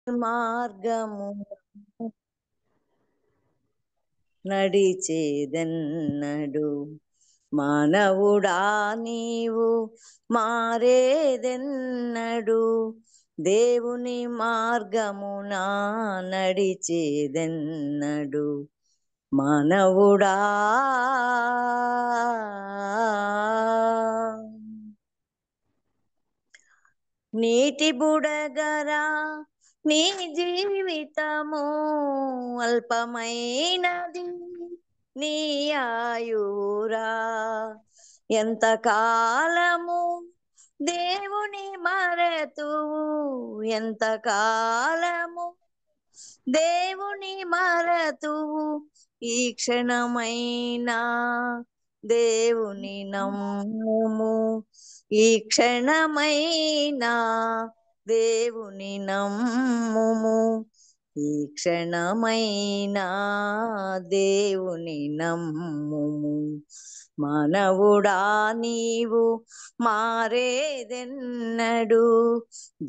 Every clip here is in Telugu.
మార్గము నడిచేదెన్నడు మానవుడా నీవు మారేదెన్నడు దేవుని మార్గమున నడిచేదెన్నడు మానవుడా నీటి బుడగరా నీ జీవితము అల్పమైనది నీ ఆయురా ఎంత కాలము దేవుని మరతువు ఎంత కాలము దేవుని మరతువు ఈ క్షణమైనా దేవుని నమ్ముము ఈ క్షణమైనా దేవుని నమ్ముము ఈ క్షణమైనా దేవుని నమ్ముము మానవుడా నీవు మారేదెన్నడు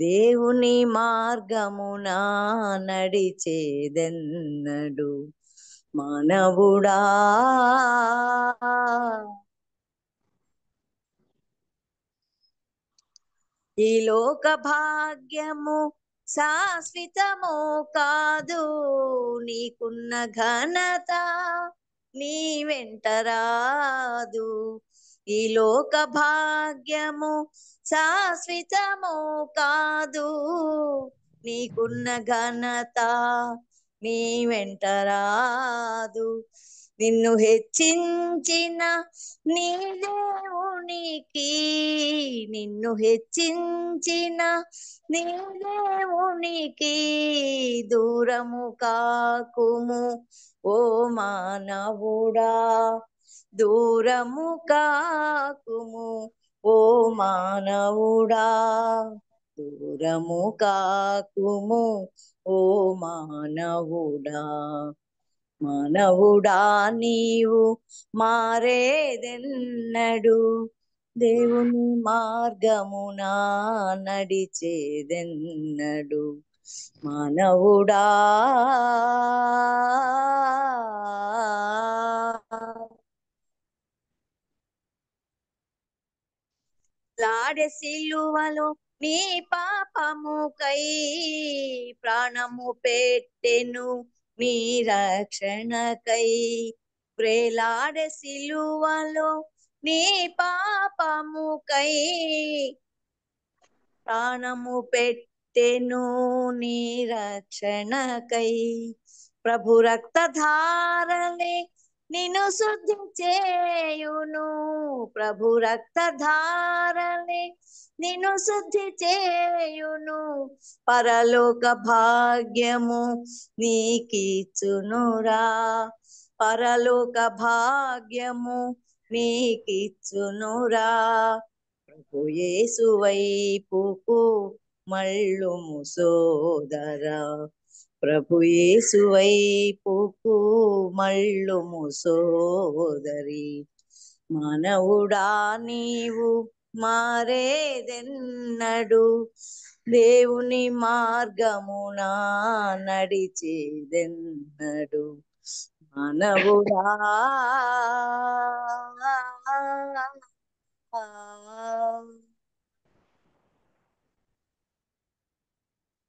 దేవుని మార్గమున నడిచేదెన్నడు మానవుడా ఈ లోక భాగ్యము శాశ్వతము కాదు నీకున్న ఘనత నీ వెంట రాదు ఈ లోక భాగ్యము శాశ్వతము కాదు నీకున్న ఘనత నీ వెంట రాదు నిన్ను హెచ్చించిన నీ దేవునికి నిన్ను హెచ్చించిన నీ దేవునికి దూరము కాకుము ఓ మానవుడా దూరము కాకుము ఓ మానవుడా దూరము కాకుము ఓ మానవుడా మానవుడా నీవు మారేదెన్నడు దేవుని మార్గమున నడిచేదెన్నడు మానవుడా లాడే సిలువలో నీ పాపముకై ప్రాణము పెట్టెను నీ రక్షణకై ప్రేలాడే సిలువలో నీ పాపముకై ప్రాణము పెట్టెను నీ రక్షణకై ప్రభు రక్తధారలే నిన్ను శుద్ధి చేయును ప్రభు రక్తధారలే నిన్ను శుద్ధి చేయును పరలోక భాగ్యము నీకిచ్చునురా పరలోక భాగ్యము నీకిచ్చునురా ప్రభు యేసు వైపుకు మళ్ళుము సోదరా ప్రభు యేసు వైపుకు మళ్ళుము సోదరి మానవుడా నీవు మారేదెన్నడు దేవుని మార్గమున నడిచేదెన్నడు మానవుడా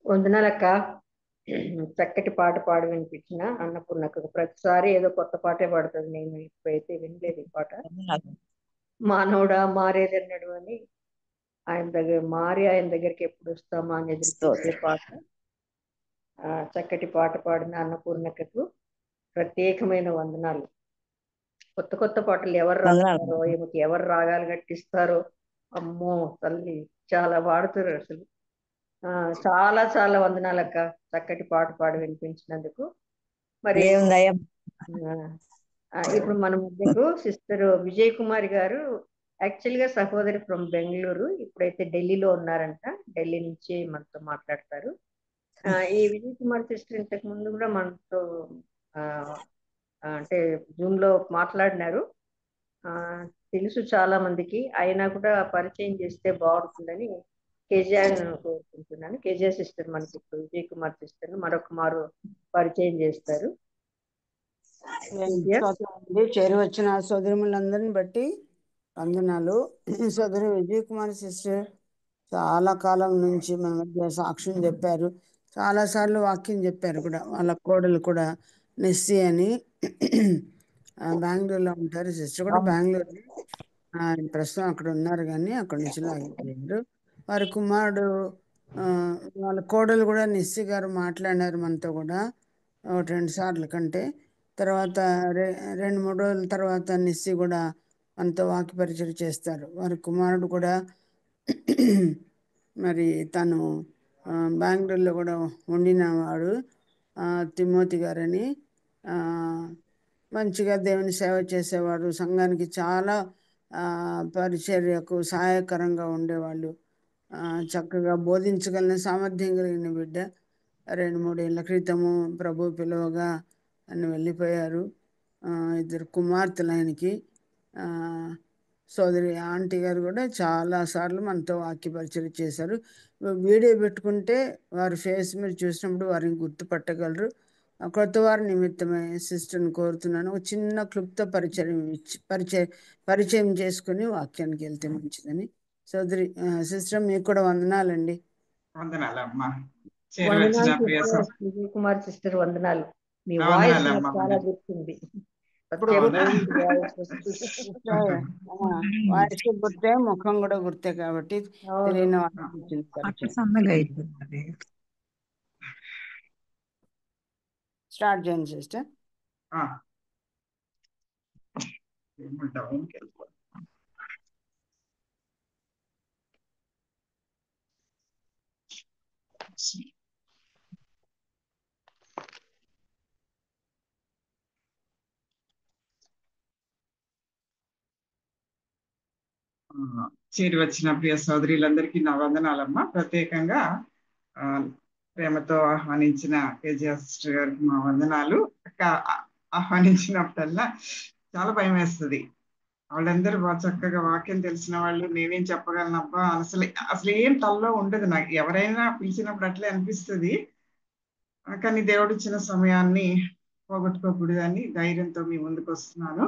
వందనాలక్క. చక్కటి పాట పాడి వినిపించిన అన్నపూర్ణకు. ప్రతిసారి ఏదో కొత్త పాటే పాడుతుంది. నేను ఇప్పుడైతే వినలేదు ఈ పాట. మానవుడా మారేదన్నాడు అని ఆయన దగ్గరికి ఎప్పుడు వస్తామా అని ఎదురు చూసే పాట. చక్కటి పాట పాడిన అన్నపూర్ణకు ప్రత్యేకమైన వందనాలు. కొత్త కొత్త పాటలు ఎవరు రాస్తారో ఈమెకి ఎవరు రాగాలు కట్టిస్తారో అమ్మో తల్లి చాలా పాడుతారు అసలు. చాలా చాలా వందనాలక్క చక్కటి పాట పాడి వినిపించినందుకు. మరి ఇప్పుడు మన మధ్యకు సిస్టర్ విజయ్ కుమారి గారు, యాక్చువల్ గా సహోదరి ఫ్రమ్ బెంగళూరు, ఇప్పుడైతే ఢిల్లీలో ఉన్నారంట. ఢిల్లీ నుంచి మనతో మాట్లాడతారు. ఈ విజయ్ కుమార్ సిస్టర్ ఇంతకు ముందు కూడా మనతో అంటే జూమ్ లో మాట్లాడినారు. తెలుసు చాలా మందికి, అయినా కూడా పరిచయం చేస్తే బాగుంటుందని కేజీఆ కోరుకుంటున్నాను. కేజీఆ సిస్టర్ మనకి ఇప్పుడు విజయ్ కుమార్ సిస్టర్ మరొక మారు పరిచయం చేస్తారు. కేజీఆర్ చేరి వచ్చిన సోదరులందరిని బట్టి వందనాలు. సోదరి విజయ్ కుమార్ సిస్టర్ చాలా కాలం నుంచి మన మధ్య సాక్ష్యం చెప్పారు, చాలా సార్లు వాక్యం చెప్పారు కూడా. వాళ్ళ కోడలు కూడా నెస్సి అని బెంగళూరులో ఉంటారు. సిస్టర్ కూడా బెంగళూరు, ప్రస్తుతం అక్కడ ఉన్నారు కానీ అక్కడ నుంచి లాగిపోయారు. వారి కుమారుడు వాళ్ళ కోడలు కూడా నెస్సి గారు మాట్లాడినారు మనతో కూడా 2 సార్లు కంటే. తర్వాత 2-3 రోజుల తర్వాత నెస్సి కూడా మనతో వాక్య పరిచయం చేస్తారు. వారి కుమారుడు కూడా మరి తను బెంగళూరులో కూడా ఉండినవాడు, తిమోతి గారని. మంచిగా దేవుని సేవ చేసేవాడు, సంఘానికి చాలా పరిచర్యకు సహాయకరంగా ఉండేవాళ్ళు. చక్కగా బోధించగలిగిన సామర్థ్యం కలిగిన బిడ్డ. 2-3 ఏళ్ల క్రితము ప్రభు పిలువగా అని వెళ్ళిపోయారు. 2 కుమార్తెలు ఆయనకి. సోదరి ఆంటీ గారు కూడా చాలా సార్లు మనతో వాక్య పరిచయం చేశారు. వీడియో పెట్టుకుంటే వారి ఫేస్ మీరు చూసినప్పుడు వారిని గుర్తుపట్టగలరు. కొత్త వారి నిమిత్తమే సిస్టర్ని కోరుతున్నాను, ఒక చిన్న క్లుప్త పరిచయం చేసుకుని వాక్యానికి వెళ్తే మంచిదని. సోదరి సిస్టర్ మీకు కూడా వందనాలండి. వందనాలమ్మా. విజయ్ కుమార్ సిస్టర్ వందనాలు. మీ వాయిస్ నాకు చాలా గుర్తుంది. వాయిస్ గుర్తే, ముఖం కూడా గుర్తే కాబట్టి తెలియని స్టార్ట్ చేయండి సిస్టర్. చేరి వచ్చిన ప్రియ సోదరులందరికీ నా వందనాలమ్మా. ప్రత్యేకంగా ప్రేమతో ఆహ్వానించిన కేజీఆర్ సిస్టర్ గారికి మా వందనాలు. ఆహ్వానించినప్పుడల్లా చాలా భయం వేస్తుంది. వాళ్ళందరూ బాగా చక్కగా వాక్యం తెలిసిన వాళ్ళు, నేనేం చెప్పగలనబ్బా అసలు ఏం తల్లో ఉండదు నాకు. ఎవరైనా పిలిచినప్పుడు అట్లే అనిపిస్తుంది. కానీ దేవుడు ఇచ్చిన సమయాన్ని పోగొట్టుకోకూడదని ధైర్యంతో మీ ముందుకు వస్తున్నాను.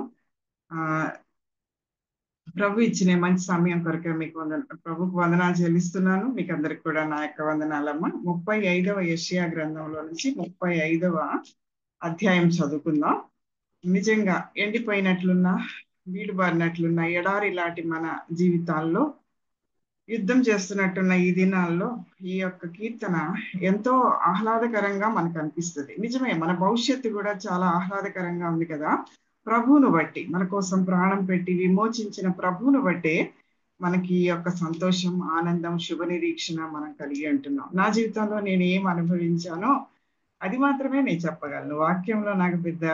ప్రభు ఇచ్చిన మంచి సమయం కొరకే మీకు ప్రభుకు వందనాలు చెల్లిస్తున్నాను. మీకు అందరికి కూడా నా యొక్క వందనాలమ్మ. 35వ యెషయా గ్రంథంలో నుంచి 35వ అధ్యాయం చదువుకుందాం. నిజంగా ఎండిపోయినట్లున్నా, వీడుబారినట్లున్న ఎడారి లాంటి మన జీవితాల్లో యుద్ధం చేస్తున్నట్టున్న ఈ దినాల్లో ఈ యొక్క కీర్తన ఎంతో ఆహ్లాదకరంగా మనకు అనిపిస్తుంది. నిజమే, మన భవిష్యత్తు కూడా చాలా ఆహ్లాదకరంగా ఉంది కదా. ప్రభువును బట్టి, మన కోసం ప్రాణం పెట్టి విమోచించిన ప్రభువును బట్టే మనకి ఈ యొక్క సంతోషం, ఆనందం, శుభ నిరీక్షణ మనం కలిగి ఉంటున్నాం. నా జీవితంలో నేను ఏం అనుభవించానో అది మాత్రమే నేను చెప్పగలను. వాక్యంలో నాకు పెద్ద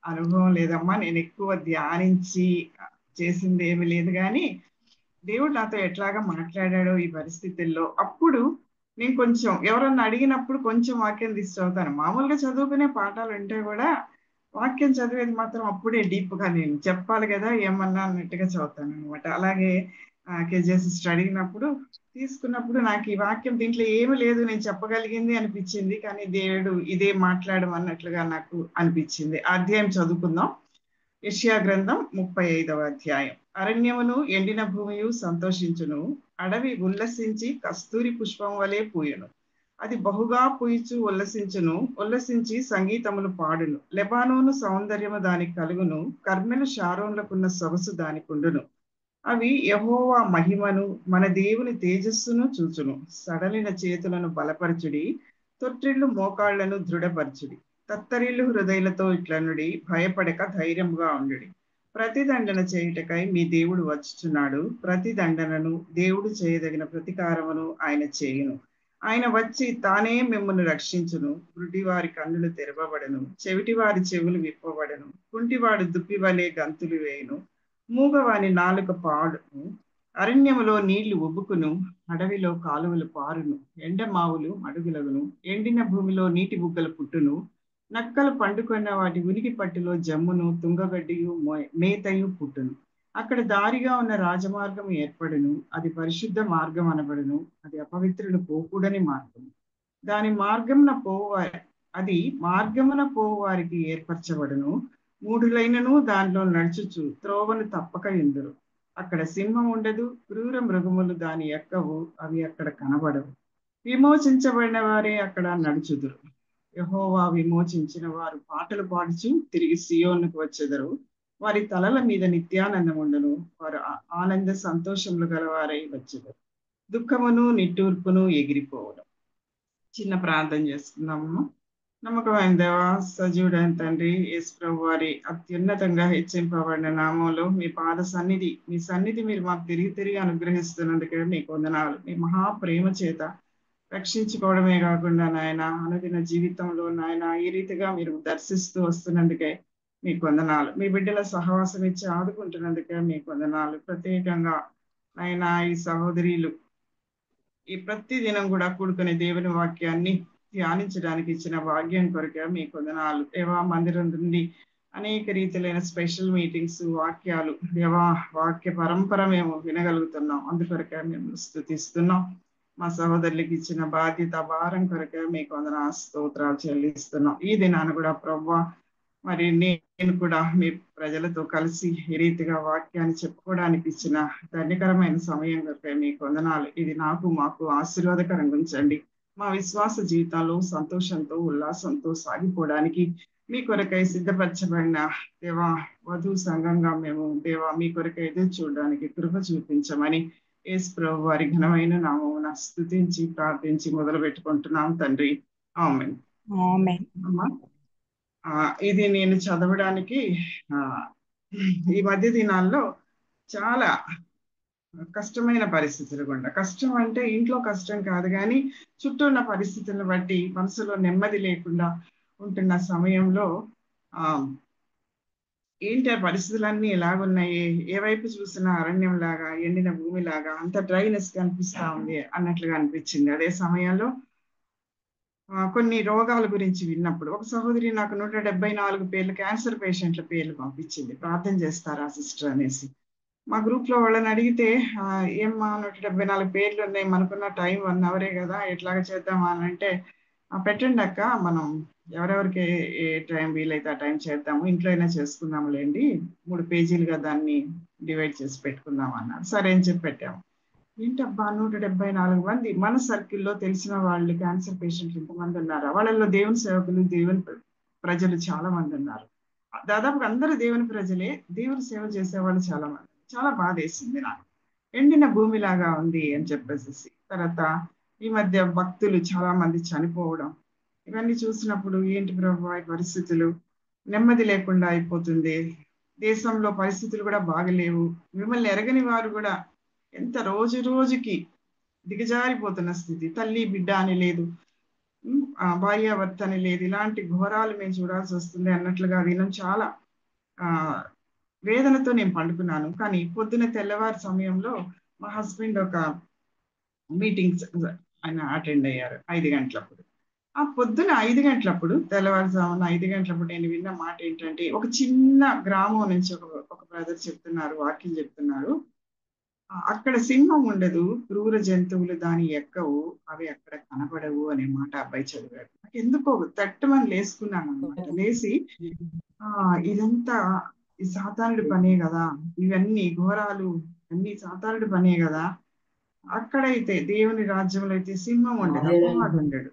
అనుభవం లేదమ్మా. నేను ఎక్కువ ధ్యానించి చేసింది ఏమి లేదు, కానీ దేవుడు నాతో ఎట్లాగా మాట్లాడాడో ఈ పరిస్థితుల్లో, అప్పుడు నేను కొంచెం ఎవరన్నా అడిగినప్పుడు కొంచెం వాక్యం తీసి చదువుతాను. మామూలుగా చదువుకునే పాఠాలు ఉంటే కూడా వాక్యం చదివేది మాత్రం అప్పుడే డీప్ గా నేను చెప్పాలి కదా ఏమన్నా అన్నట్టుగా చదువుతాను అనమాట. అలాగే కేజీఆర్ సిస్టర్ అడిగినప్పుడు తీసుకున్నప్పుడు నాకు ఈ వాక్యం దీంట్లో ఏమి లేదు, నేను చెప్పగలిగింది అనిపించింది, కానీ దేవుడు ఇదే మాట్లాడమన్నట్లుగా నాకు అనిపించింది. ఆ అధ్యాయం చదువుకుందాం. యెషయా గ్రంథం 35వ అధ్యాయం. అరణ్యమును ఎండిన భూమియు సంతోషించును, అడవి ఉల్లసించి కస్తూరి పుష్పం వలె పూయును. అది బహుగా పూయిచు ఉల్లసించి సంగీతములు పాడును. లెబానోను సౌందర్యము దానికి కలుగును, కర్మెలు షారోన్లకున్న సొగసు దానికి ఉండును. అవి యెహోవా మహిమను, మన దేవుని తేజస్సును చూచును. సడలిన చేతులను బలపరచుడి, తొట్టిళ్ళు మోకాళ్లను దృఢపరచుడి. తత్తరిల్లు హృదయులతో ఇట్లనుడి, భయపడక ధైర్యముగా ఉండుడి. ప్రతిదండన చేయుటకై మీ దేవుడు వచ్చుచున్నాడు. ప్రతిదండనను, దేవుడు చేయదగిన ప్రతికారమును ఆయన చేయును. ఆయన వచ్చి తానే మిమ్మల్ని రక్షించును. గుడ్డివారి కన్నులు తెరవబడను, చెవిటివారి చెవులు విప్పబడను. కుంటివాడు దుప్పివలే గంతులు వేయును, మూగవాని నాలుక పాడును. అరణ్యములో నీళ్లు ఉబ్బుకును, అడవిలో కాలువలు పారును. ఎండమావులు మడుగులగును, ఎండిన భూమిలో నీటి బుగ్గలు పుట్టును. నక్కలు పండుకున్న వాటి ఉనికి పట్టులో జమ్మును, తుంగగడ్డియు మేతయు పుట్టును. అక్కడ దారిగా ఉన్న రాజమార్గం ఏర్పడును, అది పరిశుద్ధ మార్గం అనబడును, అది అపవిత్రులు పోకూడని మార్గం. దాని మార్గమున పోవు వారికి ఏర్పరచబడును. మూఢులైనను దానిలో నడుచుచు త్రోవను తప్పక ఎందురు. అక్కడ సింహం ఉండదు, క్రూర మృగములు దాని ఎక్కవు, అవి అక్కడ కనబడవు. విమోచించబడిన వారే అక్కడ నడుచుదురు. యెహోవా విమోచించిన వారు పాటలు పాడుచు తిరిగి సియోనుకు వచ్చెదరు. వారి తలల మీద నిత్యానందం ఉండను, వారు ఆనంద సంతోషములు గలవారై వచ్చెదరు. దుఃఖమును నిట్టూర్పును ఎగిరిపోవడం. చిన్న ప్రార్థన చేసుకుందాము. నమ్మకమైన దేవా, సజీవుడైన తండ్రి యేసు ప్రభు వారి అత్యున్నతంగా హెచ్చింపబడిన నామంలో మీ పాద సన్నిధి, మీ సన్నిధి మీరు మాకు తిరిగి అనుగ్రహిస్తున్నందుకే మీకు వందనాలు. మీ మహాప్రేమ చేత రక్షించుకోవడమే కాకుండా నాయన అనుదిన జీవితంలో నాయన ఈ రీతిగా మీరు దర్శిస్తూ వస్తున్నందుకే మీకు వందనాలు. మీ బిడ్డల సహవాసం ఇచ్చి ఆదుకుంటున్నందుకే మీకు వందనాలు. ప్రత్యేకంగా నాయన ఈ సహోదరులు ఈ ప్రతి దినం కూడా కూడుకునే దేవుని వాక్యాన్ని ధ్యానించడానికి ఇచ్చిన భాగ్యం కొరకే మీకు వందనాలు. దేవా, మందిరం నుండి అనేక రీతిలైన స్పెషల్ మీటింగ్స్, వాక్యాలు, దేవా వాక్య పరంపర మేము వినగలుగుతున్నాం. అందుకొరకే మేము స్తుతిస్తున్నాం. మా సహోదరులకి ఇచ్చిన బాధ్యత భారం కొరకే మీకు వందనాలు, స్తోత్రాలు చెల్లిస్తున్నాం. ఈ దినాన్ని కూడా ప్రభువా మరి నేను కూడా మీ ప్రజలతో కలిసి ఈ రీతిగా వాక్యాన్ని చెప్పుకోవడానికి ఇచ్చిన ధన్యకరమైన సమయం కొరకే మీకు వందనాలు. ఇది మాకు ఆశీర్వాదకరంగా ఉంచండి. మా విశ్వాస జీవితాల్లో సంతోషంతో ఉల్లాసంతో సాగిపోవడానికి మీ కొరకై సిద్ధపరచబడిన దేవా వధు సంఘంగా మేము దేవా మీ కొరకై ఎదురు చూడడానికి కృప చూపించమని యేసు ప్రభు వారి ఘనమైన నామమున స్తుతించి ప్రార్థించి మొదలు పెట్టుకుంటున్నాం తండ్రి. ఆమేన్. అమ్మా, ఇది నేను చదవడానికి ఈ మధ్య దినాల్లో చాలా కష్టమైన పరిస్థితులు గుండా, కష్టం అంటే ఇంట్లో కష్టం కాదు కానీ చుట్టూ ఉన్న పరిస్థితులను బట్టి మనసులో నెమ్మది లేకుండా ఉంటున్న సమయంలో ఏంటి ఆ పరిస్థితులన్నీ ఎలాగున్నాయి, ఏ వైపు చూసినా అరణ్యం లాగా, ఎండిన భూమి లాగా, అంత డ్రైనెస్ కనిపిస్తా ఉంది అన్నట్లుగా అనిపించింది. అదే సమయంలో కొన్ని రోగాల గురించి విన్నప్పుడు ఒక సహోదరి నాకు 174 పేర్లు క్యాన్సర్ పేషెంట్ల పేర్లు పంపించింది. ప్రార్థన చేస్తారా సిస్టర్ అనేసి. మా గ్రూప్ లో వాళ్ళని అడిగితే ఏమ్మా 174 పేర్లు ఉన్నాయి, మనకున్న టైం 1 అవరే కదా, ఎట్లాగా చేద్దామా అని అంటే పెట్టండి అక్క, మనం ఎవరెవరికి ఏ టైం వీలైతే ఆ టైం చేద్దాము, ఇంట్లో అయినా చేసుకుందాంలేండి, 3 పేజీలుగా దాన్ని డివైడ్ చేసి పెట్టుకుందాం అన్నారు. సరే అని చెప్పి పెట్టాము. ఏంటబ్బా 174 మంది మన సర్కిల్లో తెలిసిన వాళ్ళు క్యాన్సర్ పేషెంట్లు ఇంతమంది ఉన్నారు. వాళ్ళలో దేవుని సేవకులు, దేవుని ప్రజలు చాలా మంది ఉన్నారు. దాదాపు అందరూ దేవుని ప్రజలే, దేవుని సేవ చేసేవాళ్ళు చాలా మంది. చాలా బాధ వేసింది నాకు. ఎండిన భూమిలాగా ఉంది అని చెప్పేసి. తర్వాత ఈ మధ్య భక్తులు చాలా మంది చనిపోవడం, ఇవన్నీ చూసినప్పుడు ఏంటి ప్రభు ఈ పరిస్థితులు, నెమ్మది లేకుండా అయిపోతుంది, దేశంలో పరిస్థితులు కూడా బాగలేవు, మిమ్మల్ని ఎరగని వారు కూడా ఎంత రోజు రోజుకి దిగజారిపోతున్న స్థితి, తల్లి బిడ్డ అని లేదు, భార్యాభర్త అని లేదు, ఇలాంటి ఘోరాలు మేము చూడాల్సి వస్తుంది అన్నట్లుగా దినం చాలా వేదనతో నేను పండుకున్నాను. కానీ పొద్దున తెల్లవారి సమయంలో మా హస్బెండ్ ఒక మీటింగ్స్ ఆయన అటెండ్ అయ్యారు 5 గంటలప్పుడు. ఆ పొద్దున 5 గంటలప్పుడు, తెల్లవారుజామున 5 గంటలప్పుడు నేను విన్న మాట ఏంటంటే, ఒక చిన్న గ్రామం నుంచి ఒక బ్రదర్ చెప్తున్నారు, వాక్యం చెప్తున్నారు, అక్కడ సింహం ఉండదు, క్రూర జంతువులు దాని ఎక్కవు, అవి అక్కడ కనబడవు అనే మాట అబ్బాయి చదివాడు. నాకు ఎందుకో తట్టమని లేసుకున్నాను అనమాట. లేచి ఇదంతా ఈ సాతానుడి పనే కదా, ఇవన్నీ ఘోరాలు అన్ని సాతానుడి పనే కదా, అక్కడైతే దేవుని రాజ్యంలో అయితే సింహం ఉండదు, అపవాదు ఉండడు,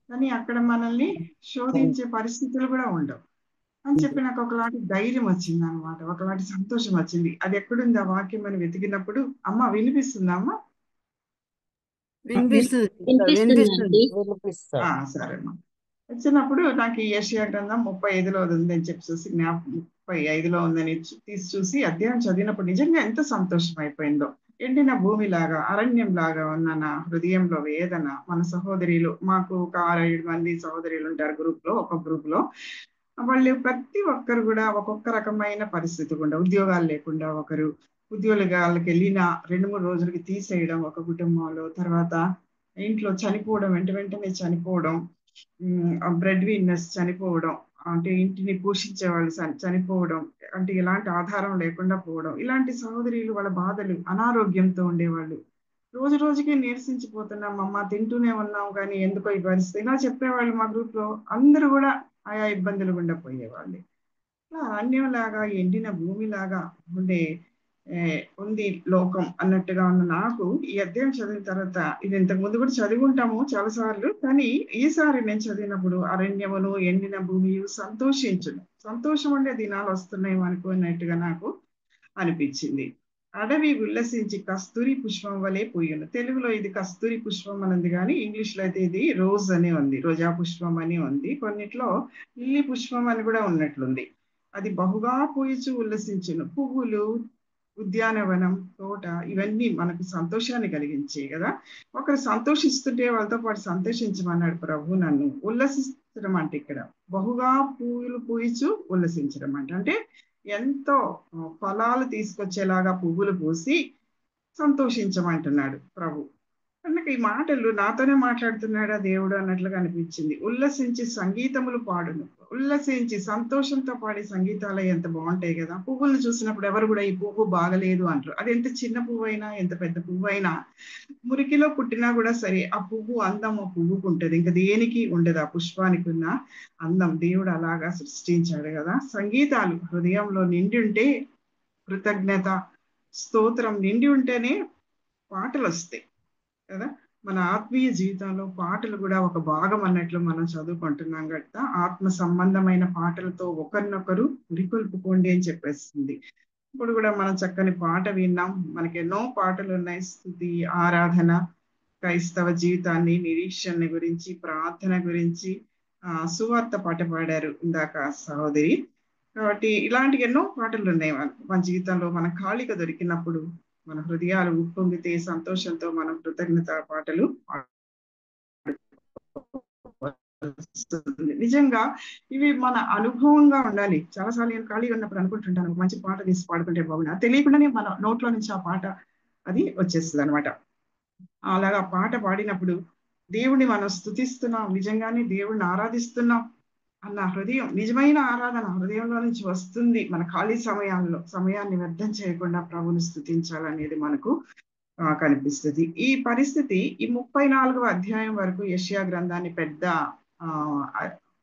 కానీ అక్కడ మనల్ని శోధించే పరిస్థితులు కూడా ఉండవు అని చెప్పి నాకు ఒకలాంటి ధైర్యం వచ్చింది అనమాట, ఒకలాంటి సంతోషం వచ్చింది. అది ఎక్కడుంది ఆ వాక్యం అని వెతికినప్పుడు, అమ్మ వినిపిస్తుందా అమ్మా? సరే అమ్మా. వచ్చినప్పుడు నాకు ఈ యెషయా గ్రంథం 35లో ఉందని చెప్పేసి 35లో ఉందని తీసి చూసి అధ్యాయం చదివినప్పుడు నిజంగా ఎంత సంతోషం అయిపోయిందో. ఎండిన భూమిలాగా, అరణ్యం లాగా ఉన్న నా హృదయంలో వేదన. మన సహోదరులు, మాకు ఒక 6-7 మంది సహోదరులు ఉంటారు ఒక గ్రూప్ లో. వాళ్ళు ప్రతి ఒక్కరు కూడా ఒక్కొక్క రకమైన పరిస్థితి గుండా, ఉద్యోగాలు లేకుండా, ఒకరు ఉద్యోగాలకు వెళ్ళిన 2-3 రోజులకి తీసేయడం ఒక కుటుంబంలో, తర్వాత ఇంట్లో చనిపోవడం, వెంటనే చనిపోవడం, బ్రెడ్ విన్నర్స్ చనిపోవడం, అంటే ఇంటిని పోషించే వాళ్ళు చనిపోవడం, అంటే ఎలాంటి ఆధారం లేకుండా పోవడం, ఇలాంటి సహోదరులు వాళ్ళ బాధలు, అనారోగ్యంతో ఉండేవాళ్ళు. రోజు రోజుకి నీరసించిపోతున్నాం అమ్మ, తింటూనే ఉన్నాం కానీ ఎందుకో ఈ పరిస్థితి, ఇలా చెప్పేవాళ్ళు మా గ్రూప్ లో. అందరూ కూడా ఆయా ఇబ్బందులు గుండా పోయేవాళ్ళు. అరణ్యంలాగా, ఎండిన భూమిలాగా ఉంది లోకం అన్నట్టుగా ఉన్న నాకు ఈ అధ్యాయం చదివిన తర్వాత, ఇది ఇంతకు ముందు కూడా చదివి ఉంటాము చాలా సార్లు, కానీ ఈసారి నేను చదివినప్పుడు అరణ్యమును ఎండిన భూమియు సంతోషించును. సంతోషం అంటే దినాలు వస్తున్నాయి అనుకున్నట్టుగా నాకు అనిపించింది. అడవి ఉల్లసించి కస్తూరి పుష్పం వలె పూయును. తెలుగులో ఇది కస్తూరి పుష్పం అని ఉంది, కానీ ఇంగ్లీష్ లో అయితే ఇది రోజ్ అని ఉంది, రోజా పుష్పం అని ఉంది. కొన్నిట్లో లిల్లీ పుష్పం అని కూడా ఉన్నట్లుంది. అది బహుగా పూయిచు ఉల్లసించును. పువ్వులు, ఉద్యానవనం, తోట ఇవన్నీ మనకు సంతోషాన్ని కలిగించే కదా. ఒకరు సంతోషిస్తుంటే వాళ్ళతో పాటు సంతోషించమన్నాడు ప్రభు నన్ను. ఉల్లసించడం అంటే ఇక్కడ బహుగా పువ్వులు పూయిచు ఉల్లసించడం అంటే ఎంతో ఫలాలు తీసుకొచ్చేలాగా పువ్వులు పూసి సంతోషించమంటున్నాడు ప్రభు. కనుక ఈ మాటలు నాతోనే మాట్లాడుతున్నాడా దేవుడు అన్నట్లుగా అనిపించింది. ఉల్లసించి సంగీతములు పాడును. ఉల్లసించి సంతోషంతో పాడే సంగీతాలు ఎంత బాగుంటాయి కదా. పువ్వులను చూసినప్పుడు ఎవరు కూడా ఈ పువ్వు బాగలేదు అంటారు. అది ఎంత చిన్న పువ్వు అయినా, ఎంత పెద్ద పువ్వు అయినా, మురికిలో పుట్టినా కూడా సరే, ఆ పువ్వు అందం ఆ పువ్వుకు ఉంటుంది, ఇంకా దేనికి ఉండదు. ఆ పుష్పానికి ఉన్న అందం దేవుడు అలాగా సృష్టించాడు కదా. సంగీతాలు హృదయంలో నిండి ఉంటే, కృతజ్ఞత స్తోత్రం నిండి ఉంటేనే పాటలు వస్తాయి కదా. మన ఆత్మీయ జీవితంలో పాటలు కూడా ఒక భాగం అన్నట్లు మనం చదువుకుంటున్నాం కదా. ఆత్మ సంబంధమైన పాటలతో ఒకరినొకరు ఉరికొల్పుకోండి అని చెప్పేస్తుంది. ఇప్పుడు కూడా మనం చక్కని పాట విన్నాం. మనకి ఎన్నో పాటలు ఉన్నాయి. స్తుతి, ఆరాధన, క్రైస్తవ జీవితాన్ని, నిరీక్షణ గురించి, ప్రార్థన గురించి, సువార్త పాట పాడారు ఇందాక సహోదరి. కాబట్టి ఇలాంటి ఎన్నో పాటలు ఉన్నాయి మన జీవితంలో. మన ఖాళీగా దొరికినప్పుడు, మన హృదయాలు ఉప్పొంగితే సంతోషంతో మనం కృతజ్ఞత పాటలు నిజంగా ఇవి మన అనుభవంగా ఉండాలి. చాలాసార్లు నేను ఖాళీగా ఉన్నప్పుడు అనుకుంటుంటాను, మంచి పాట తీసి పాడుకుంటే బాగున్నా, తెలియకుండానే మన నోట్లో నుంచి ఆ పాట అది వచ్చేస్తుంది అనమాట. అలాగా పాట పాడినప్పుడు దేవుణ్ణి మనం స్తుతిస్తున్నాం, నిజంగానే దేవుణ్ణి ఆరాధిస్తున్నాం అన్న హృదయం, నిజమైన ఆరాధన హృదయంలో నుంచి వస్తుంది. మన ఖాళీ సమయాన్ని వ్యర్థం చేయకుండా ప్రభుని స్తుతించాలనేది మనకు కనిపిస్తుంది. ఈ పరిస్థితి ఈ 34వ అధ్యాయం వరకు యెషయా గ్రంథాన్ని పెద్ద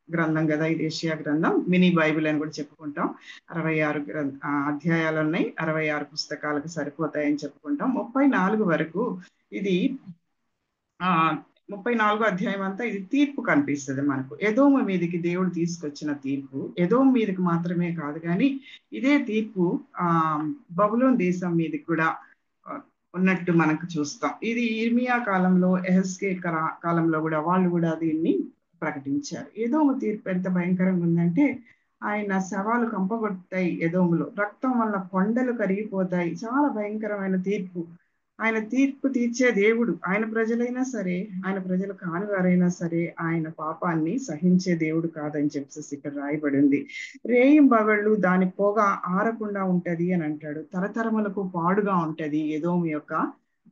గ్రంథం కదా ఇది. యెషయా గ్రంథం మినీ బైబిల్ అని కూడా చెప్పుకుంటాం. 66 అధ్యాయాలు ఉన్నాయి, 66 పుస్తకాలకు సరిపోతాయని చెప్పుకుంటాం. 34 వరకు ఇది 34వ అధ్యాయం అంతా ఇది తీర్పు కనిపిస్తుంది మనకు. ఎదోము మీదకి దేవుడు తీసుకొచ్చిన తీర్పు ఎదోము మీదకి మాత్రమే కాదు, కానీ ఇదే తీర్పు బబులోన్ దేశం మీదకి కూడా ఉన్నట్టు మనకు చూస్తాం. ఇది ఇర్మియా కాలంలో, ఎహెజ్కేల్ కాలంలో కూడా వాళ్ళు కూడా దీన్ని ప్రకటించారు. ఎదోము తీర్పు ఎంత భయంకరంగా ఉందంటే, ఆయన శవాలు కంపగొడతాయి ఎదోములో, రక్తం వల్ల కొండలు కరిగిపోతాయి. చాలా భయంకరమైన తీర్పు. ఆయన తీర్పు తీర్చే దేవుడు. ఆయన ప్రజలైనా సరే, ఆయన ప్రజలు కాని వారైనా సరే, ఆయన పాపాన్ని సహించే దేవుడు కాదని చెప్పేసి ఇక్కడ రాయబడి ఉంది. రేయింబగళ్ళు దాని పొగ ఆరకుండా ఉంటది అని అంటాడు. తరతరములకు పాడుగా ఉంటది ఎదోము యొక్క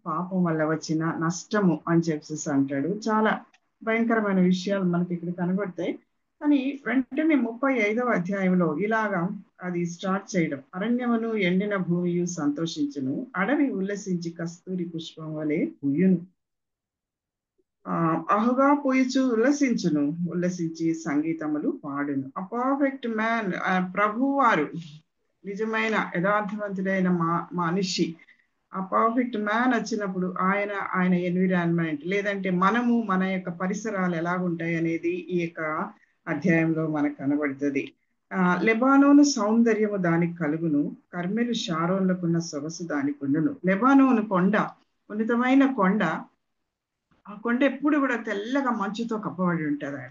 పాపం వల్ల వచ్చిన నష్టము అని చెప్పేసి అంటాడు. చాలా భయంకరమైన విషయాలు మనకి ఇక్కడ కనబడతాయి. కానీ వెంటనే 35వ అధ్యాయంలో ఇలాగా అది స్టార్ట్ చేయడం, అరణ్యమును ఎండిన భూమియు సంతోషించును, అడవి ఉల్లసించి కస్తూరి పుష్పం వలె పూయును. అహుగా పోయిచు ఉల్లసించును, ఉల్లసించి సంగీతములు పాడును. అ పర్ఫెక్ట్ మ్యాన్, ప్రభువారు నిజమైన యథార్థవంతుడైన మనిషి, ఆ పర్ఫెక్ట్ మ్యాన్ వచ్చినప్పుడు ఆయన ఎన్విరాన్మెంట్, లేదంటే మనము మన యొక్క పరిసరాలు ఎలాగుంటాయి అనేది ఈ యొక్క అధ్యాయంలో మనకు కనబడుతుంది. లెబానోను సౌందర్యము దానికి కలుగును, కర్మెలు షారోన్లకున్న సొగసు దానికి ఉండును. లెబానోను కొండ ఉన్నతమైన కొండ. ఆ కొండ ఎప్పుడు కూడా తెల్లగా మంచుతో కప్పబడి ఉంటుంది.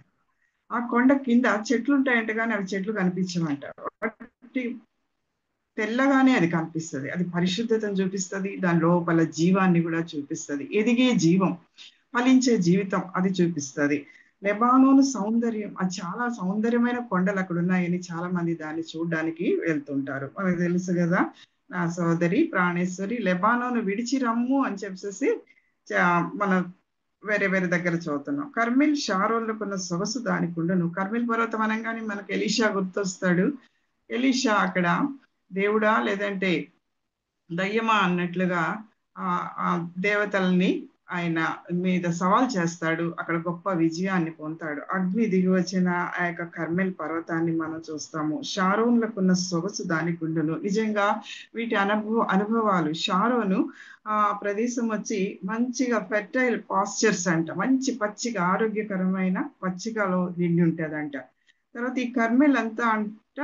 ఆ కొండ కింద చెట్లు ఉంటాయంట, కానీ అవి చెట్లు కనిపించమంటారు. తెల్లగానే అది కనిపిస్తుంది. అది పరిశుద్ధతను చూపిస్తుంది, దాని లోపల జీవాన్ని కూడా చూపిస్తుంది. ఎదిగే జీవం, ఫలించే జీవితం అది చూపిస్తుంది. లెబానోను సౌందర్యం, అది చాలా సౌందర్యమైన కొండలు అక్కడ ఉన్నాయని చాలా మంది దాన్ని చూడడానికి వెళ్తుంటారు. మనకు తెలుసు కదా, నా సోదరి ప్రాణేశ్వరి లెబానోను విడిచి రమ్ము అని చెప్పేసి మన వేరే వేరే దగ్గర చదువుతున్నాం. కర్మెల్ షారోన్లకున్న సొగసు దానికి ఉండును. కర్మెల్ పర్వతం అనగానే మనకు ఎలీషా గుర్తొస్తాడు. ఎలీషా అక్కడ దేవుడా లేదంటే దయ్యమా అన్నట్లుగా ఆ దేవతల్ని ఆయన మీద సవాల్ చేస్తాడు. అక్కడ గొప్ప విజయాన్ని పొందుతాడు. అగ్ని దిగి వచ్చిన ఆ యొక్క కర్మెల్ పర్వతాన్ని మనం చూస్తాము. షారోన్లకున్న సొగసు దానికి ఉండును. నిజంగా వీటి అనుభవాలు. షారోను ఆ ప్రదేశం వచ్చి మంచిగా ఫెర్టైల్ పాస్చర్స్ అంట, మంచి పచ్చిక ఆరోగ్యకరమైన పచ్చికలో నిండి ఉంటదంట. తర్వాత ఈ కర్మెల్ అంతా అంట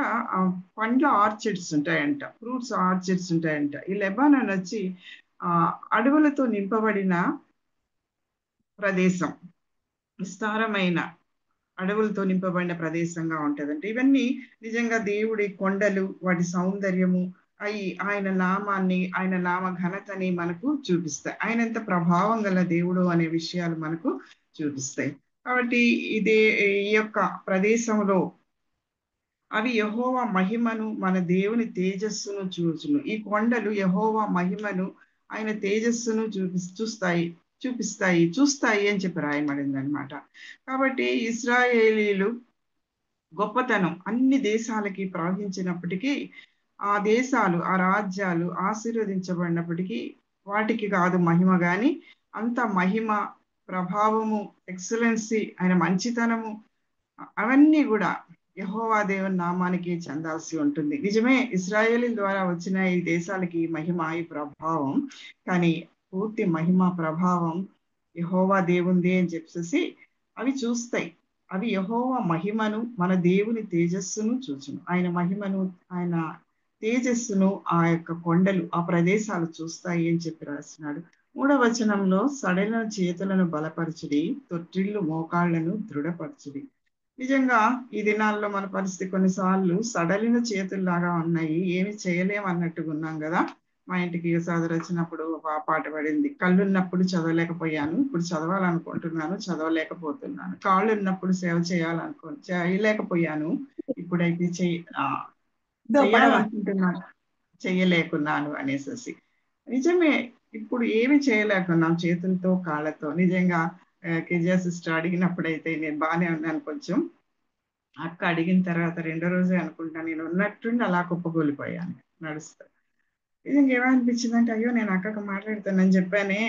పండ్ల ఆర్చిడ్స్ ఉంటాయంట, ఫ్రూట్స్ ఆర్చిడ్స్ ఉంటాయంట. ఈ లెబానన్ వచ్చి అడవులతో నింపబడిన ప్రదేశం, విస్తారమైన అడవులతో నింపబడిన ప్రదేశంగా ఉంటదంట. ఇవన్నీ నిజంగా దేవుడి కొండలు, వాటి సౌందర్యము, ఆయన నామాన్ని, ఆయన నామ ఘనతని మనకు చూపిస్తాయి. ఆయన ఎంత ప్రభావం గల దేవుడు అనే విషయాలు మనకు చూపిస్తాయి. కాబట్టి ఈ యొక్క ప్రదేశంలో అవి యెహోవా మహిమను, మన దేవుని తేజస్సును చూచును. ఈ కొండలు యెహోవా మహిమను, ఆయన తేజస్సును చూస్తాయి అని చెప్పి రాయబడింది అనమాట. కాబట్టి ఇశ్రాయేలీలు గొప్పతనం అన్ని దేశాలకి ప్రవహించినప్పటికీ, ఆ దేశాలు, ఆ రాజ్యాలు ఆశీర్వదించబడినప్పటికీ వాటికి కాదు మహిమ గాని, అంత మహిమ, ప్రభావము, ఎక్సలెన్సీ, ఆయన మంచితనము అవన్నీ కూడా యెహోవా దేవుని నామానికి చెందాల్సి ఉంటుంది. నిజమే, ఇశ్రాయేలీల ద్వారా వచ్చిన ఈ దేశాలకి మహిమ, ఈ ప్రభావం, కానీ పూర్తి మహిమ ప్రభావం యెహోవా దేవుందే అని చెప్పేసి అవి చూస్తాయి. అవి యెహోవా మహిమను, మన దేవుని తేజస్సును చూచును. ఆయన మహిమను, ఆయన తేజస్సును ఆ యొక్క కొండలు, ఆ ప్రదేశాలు చూస్తాయి అని చెప్పి రాస్తున్నాడు. 3వ వచనంలో సడలిన చేతులను బలపరచుడి, తొట్టిల్లు మోకాళ్లను దృఢపరచుడి. నిజంగా ఈ దినాల్లో మన పరిస్థితి కొన్నిసార్లు సడలిన చేతుల్లాగా ఉన్నాయి, ఏమి చేయలేం అన్నట్టుగా ఉన్నాం కదా. మా ఇంటికి సోదరు వచ్చినప్పుడు పాట పడింది, కళ్ళున్నప్పుడు చదవలేకపోయాను, ఇప్పుడు చదవాలనుకుంటున్నాను, చదవలేకపోతున్నాను. కాళ్ళు ఉన్నప్పుడు సేవ చేయలేకపోయాను, ఇప్పుడైతే చేయాలనుకుంటున్నాను, చేయలేకున్నాను అనేసి. నిజమే, ఇప్పుడు ఏమి చేయలేకున్నాం చేతులతో కాళ్ళతో. నిజంగా కేజీఆర్ సిస్టర్ అడిగినప్పుడైతే నేను బాగానే ఉన్నాను. కొంచెం అక్క అడిగిన తర్వాత 2వ రోజే అనుకుంటా నేను ఉన్నట్టుండి అలా కుప్పకూలిపోయాను నడుస్తా. నిజంగా ఏమనిపించిందంటే, అయ్యో నేను అక్కకు మాట్లాడుతానని చెప్పానే,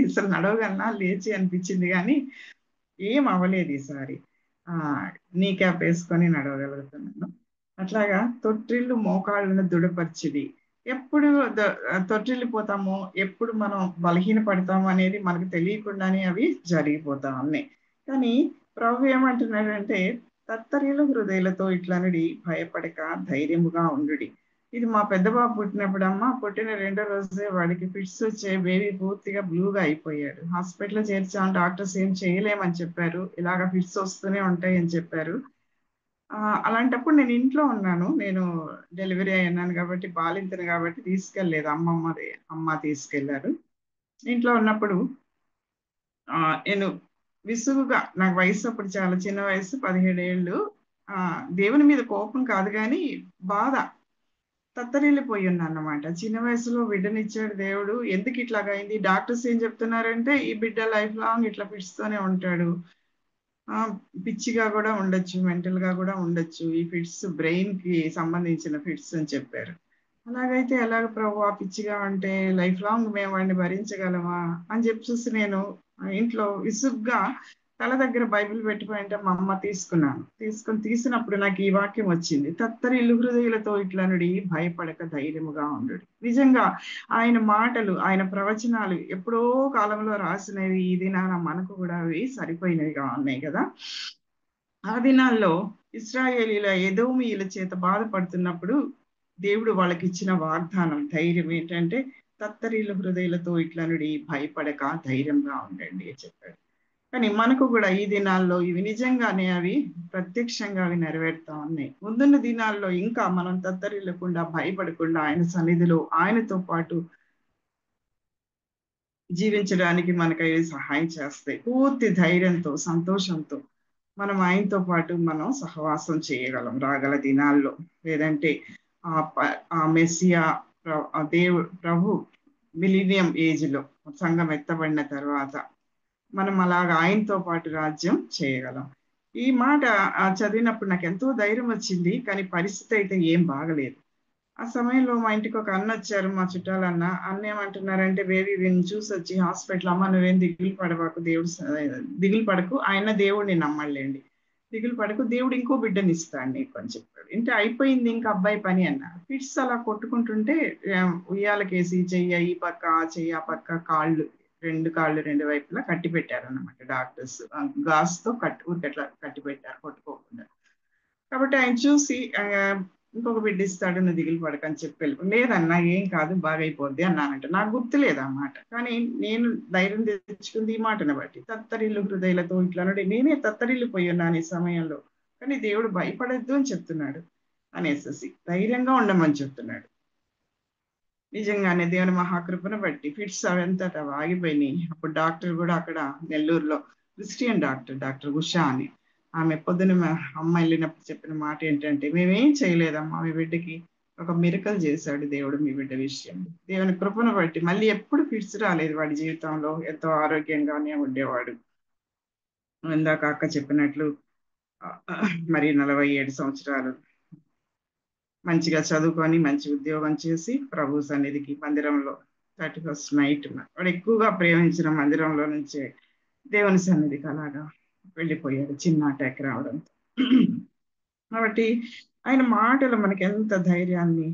అసలు నడవగలనా లేచి అనిపించింది. కానీ ఏం అవ్వలేదు ఈసారి. నీ క్యాప్ వేసుకొని నడవగలుగుతున్నాను. అట్లాగా తొట్టిల్లు మోకాళ్ళను దృఢపరిచిది. ఎప్పుడు తొట్టిల్లిపోతామో, ఎప్పుడు మనం బలహీన పడతామో అనేది మనకు తెలియకుండానే అవి జరిగిపోతా ఉన్నాయి. కానీ ప్రభు ఏమంటున్నాడంటే, తత్తరిల్లు హృదయాలతో ఇట్లనుడి, భయపడక ధైర్యముగా ఉండుడి. ఇది మా పెద్ద బాబు పుట్టినప్పుడు పుట్టిన 2వ రోజే వాడికి ఫిట్స్ వచ్చే, బేబీ పూర్తిగా బ్లూగా అయిపోయాడు. హాస్పిటల్లో చేర్చాం, డాక్టర్స్ ఏం చేయలేమని చెప్పారు, ఇలాగ ఫిట్స్ వస్తూనే ఉంటాయి అని చెప్పారు. అలాంటప్పుడు నేను ఇంట్లో ఉన్నాను, నేను డెలివరీ అయినాను కాబట్టి, బాలింతను కాబట్టి తీసుకెళ్ళలేదు, అమ్మ తీసుకెళ్లారు. ఇంట్లో ఉన్నప్పుడు నేను విసుగుగా, నాకు వయసు అప్పుడు చాలా చిన్న వయసు, 17 ఏళ్ళు. దేవుని మీద కోపం కాదు కానీ బాధ, తత్తరిల్లిపోయి ఉన్నా అన్నమాట. చిన్న వయసులో బిడ్డనిచ్చాడు దేవుడు, ఎందుకు ఇట్లాగైంది? డాక్టర్స్ ఏం చెప్తున్నారంటే, ఈ బిడ్డ లైఫ్ లాంగ్ ఇట్లా ఫిట్స్తోనే ఉంటాడు, పిచ్చిగా కూడా ఉండొచ్చు, మెంటల్ గా కూడా ఉండొచ్చు, ఈ ఫిట్స్ బ్రెయిన్ కి సంబంధించిన ఫిట్స్ అని చెప్పారు. అలాగైతే ఎలాగ ప్రభు, పిచ్చిగా అంటే లైఫ్ లాంగ్ మేము వాడిని భరించగలమా అని చెప్పేసి నేను ఇంట్లో విసుగ్గా తల దగ్గర బైబిల్ పెట్టిపోయింటే మా అమ్మ తీసినప్పుడు నాకు ఈ వాక్యం వచ్చింది, తత్తరిల్లు హృదయులతో ఇట్లనుడి, భయపడక ధైర్యముగా ఉండు. నిజంగా ఆయన మాటలు, ఆయన ప్రవచనాలు ఎప్పుడో కాలంలో రాసినవి ఈ దినాన మనకు కూడా అవి సరిపోయినవిగా ఉన్నాయి కదా. ఆ దినాల్లో ఇశ్రాయేలీల ఎదోమీయుల చేత బాధపడుతున్నప్పుడు దేవుడు వాళ్ళకి ఇచ్చిన వాగ్దానం, ధైర్యం ఏంటంటే, తత్తరిల్లు హృదయాలతో ఇట్లనుడి, భయపడక ధైర్యంగా ఉండండి అని చెప్పాడు. కానీ మనకు కూడా ఈ దినాల్లో ఇవి నిజంగానే అవి ప్రత్యక్షంగా అవి నెరవేరుతా ఉన్నాయి. ముందున్న దినాల్లో ఇంకా మనం తత్తరిల్లకుండా, భయపడకుండా ఆయన సన్నిధిలో ఆయనతో పాటు జీవించడానికి మనకు అవి సహాయం చేస్తాయి. పూర్తి ధైర్యంతో, సంతోషంతో మనం ఆయనతో పాటు మనం సహవాసం చేయగలం రాగల దినాల్లో. లేదంటే ఆ మెస్సియా ప్రభు మిలీనియం ఏజ్ లో సంఘం ఎత్తబడిన తర్వాత మనం అలాగా ఆయనతో పాటు రాజ్యం చేయగలం. ఈ మాట చదివినప్పుడు నాకు ఎంతో ధైర్యం వచ్చింది, కానీ పరిస్థితి అయితే ఏం బాగలేదు. ఆ సమయంలో మా ఇంటికి ఒక అన్న వచ్చారు, మా చుట్టాలన్న. అన్న ఏమంటున్నారంటే, బేబీ వీడిని చూసి వచ్చి హాస్పిటల్, అమ్మ నువ్వేం దిగులు పడబాకు, దిగులు పడకు, ఆయన దేవుడిని నమ్మలేండి, దిగులు పడకు, దేవుడు ఇంకో బిడ్డని ఇస్తాడు నీకు అని చెప్పాడు. అంటే అయిపోయింది ఇంకా అబ్బాయి పని అన్నారు. ఫిట్స్ అలా కొట్టుకుంటుంటే ఉయ్యాలకేసి చెయ్యి ఈ పక్క ఆ చెయ్యి ఆ పక్క, రెండు కాళ్ళు రెండు వైపులా కట్టి పెట్టారు అన్నమాట డాక్టర్స్. గాజుతో ఊరికట్లా కట్టి పెట్టారు కొట్టుకోకుండా. కాబట్టి ఆయన చూసి ఇంకొక బిడ్డ ఇస్తాడు, నువ్వు దిగులు పడకని చెప్పి లేదన్నా ఏం కాదు బాగైపోద్ది అన్నానంట. నాకు గుర్తులేదు ఆ మాట, కానీ నేను ధైర్యం తెచ్చుకుంది ఈ మాటను బట్టి. తత్తరిల్లు హృదయాలతో ఇట్లా నేనే తత్తరిల్లిపోయి ఉన్నాను ఈ సమయంలో, కానీ దేవుడు భయపడద్దు అని చెప్తున్నాడు అనేసి ధైర్యంగా ఉండమని చెప్తున్నాడు. నిజంగానే దేవుని మహాకృపను బట్టి ఫిట్స్ అవంతటా ఆగిపోయినాయి. అప్పుడు డాక్టర్ కూడా అక్కడ నెల్లూరులో క్రిస్టియన్ డాక్టర్ ఉషా అని, ఆమె పొద్దున అమ్మ వెళ్ళినప్పుడు చెప్పిన మాట ఏంటంటే, మేమేం చేయలేదమ్మా, మీ బిడ్డకి ఒక మిరకల్ చేశాడు దేవుడు మీ బిడ్డ విషయం. దేవుని కృపను బట్టి మళ్ళీ ఎప్పుడు ఫిట్స్ రాలేదు వాడి జీవితంలో, ఎంతో ఆరోగ్యంగానే ఉండేవాడు. ఇందాక అక్క చెప్పినట్లు మరి 47 సంవత్సరాలు మంచిగా చదువుకొని మంచి ఉద్యోగం చేసి ప్రభు సన్నిధికి మందిరంలో 31st నైట్ వాడు ఎక్కువగా ప్రేమించిన మందిరంలో నుంచే దేవుని సన్నిధికి అలాగా వెళ్ళిపోయాడు చిన్న అటాక్ రావడంతో. కాబట్టి ఆయన మాటలు మనకి ఎంత ధైర్యాన్ని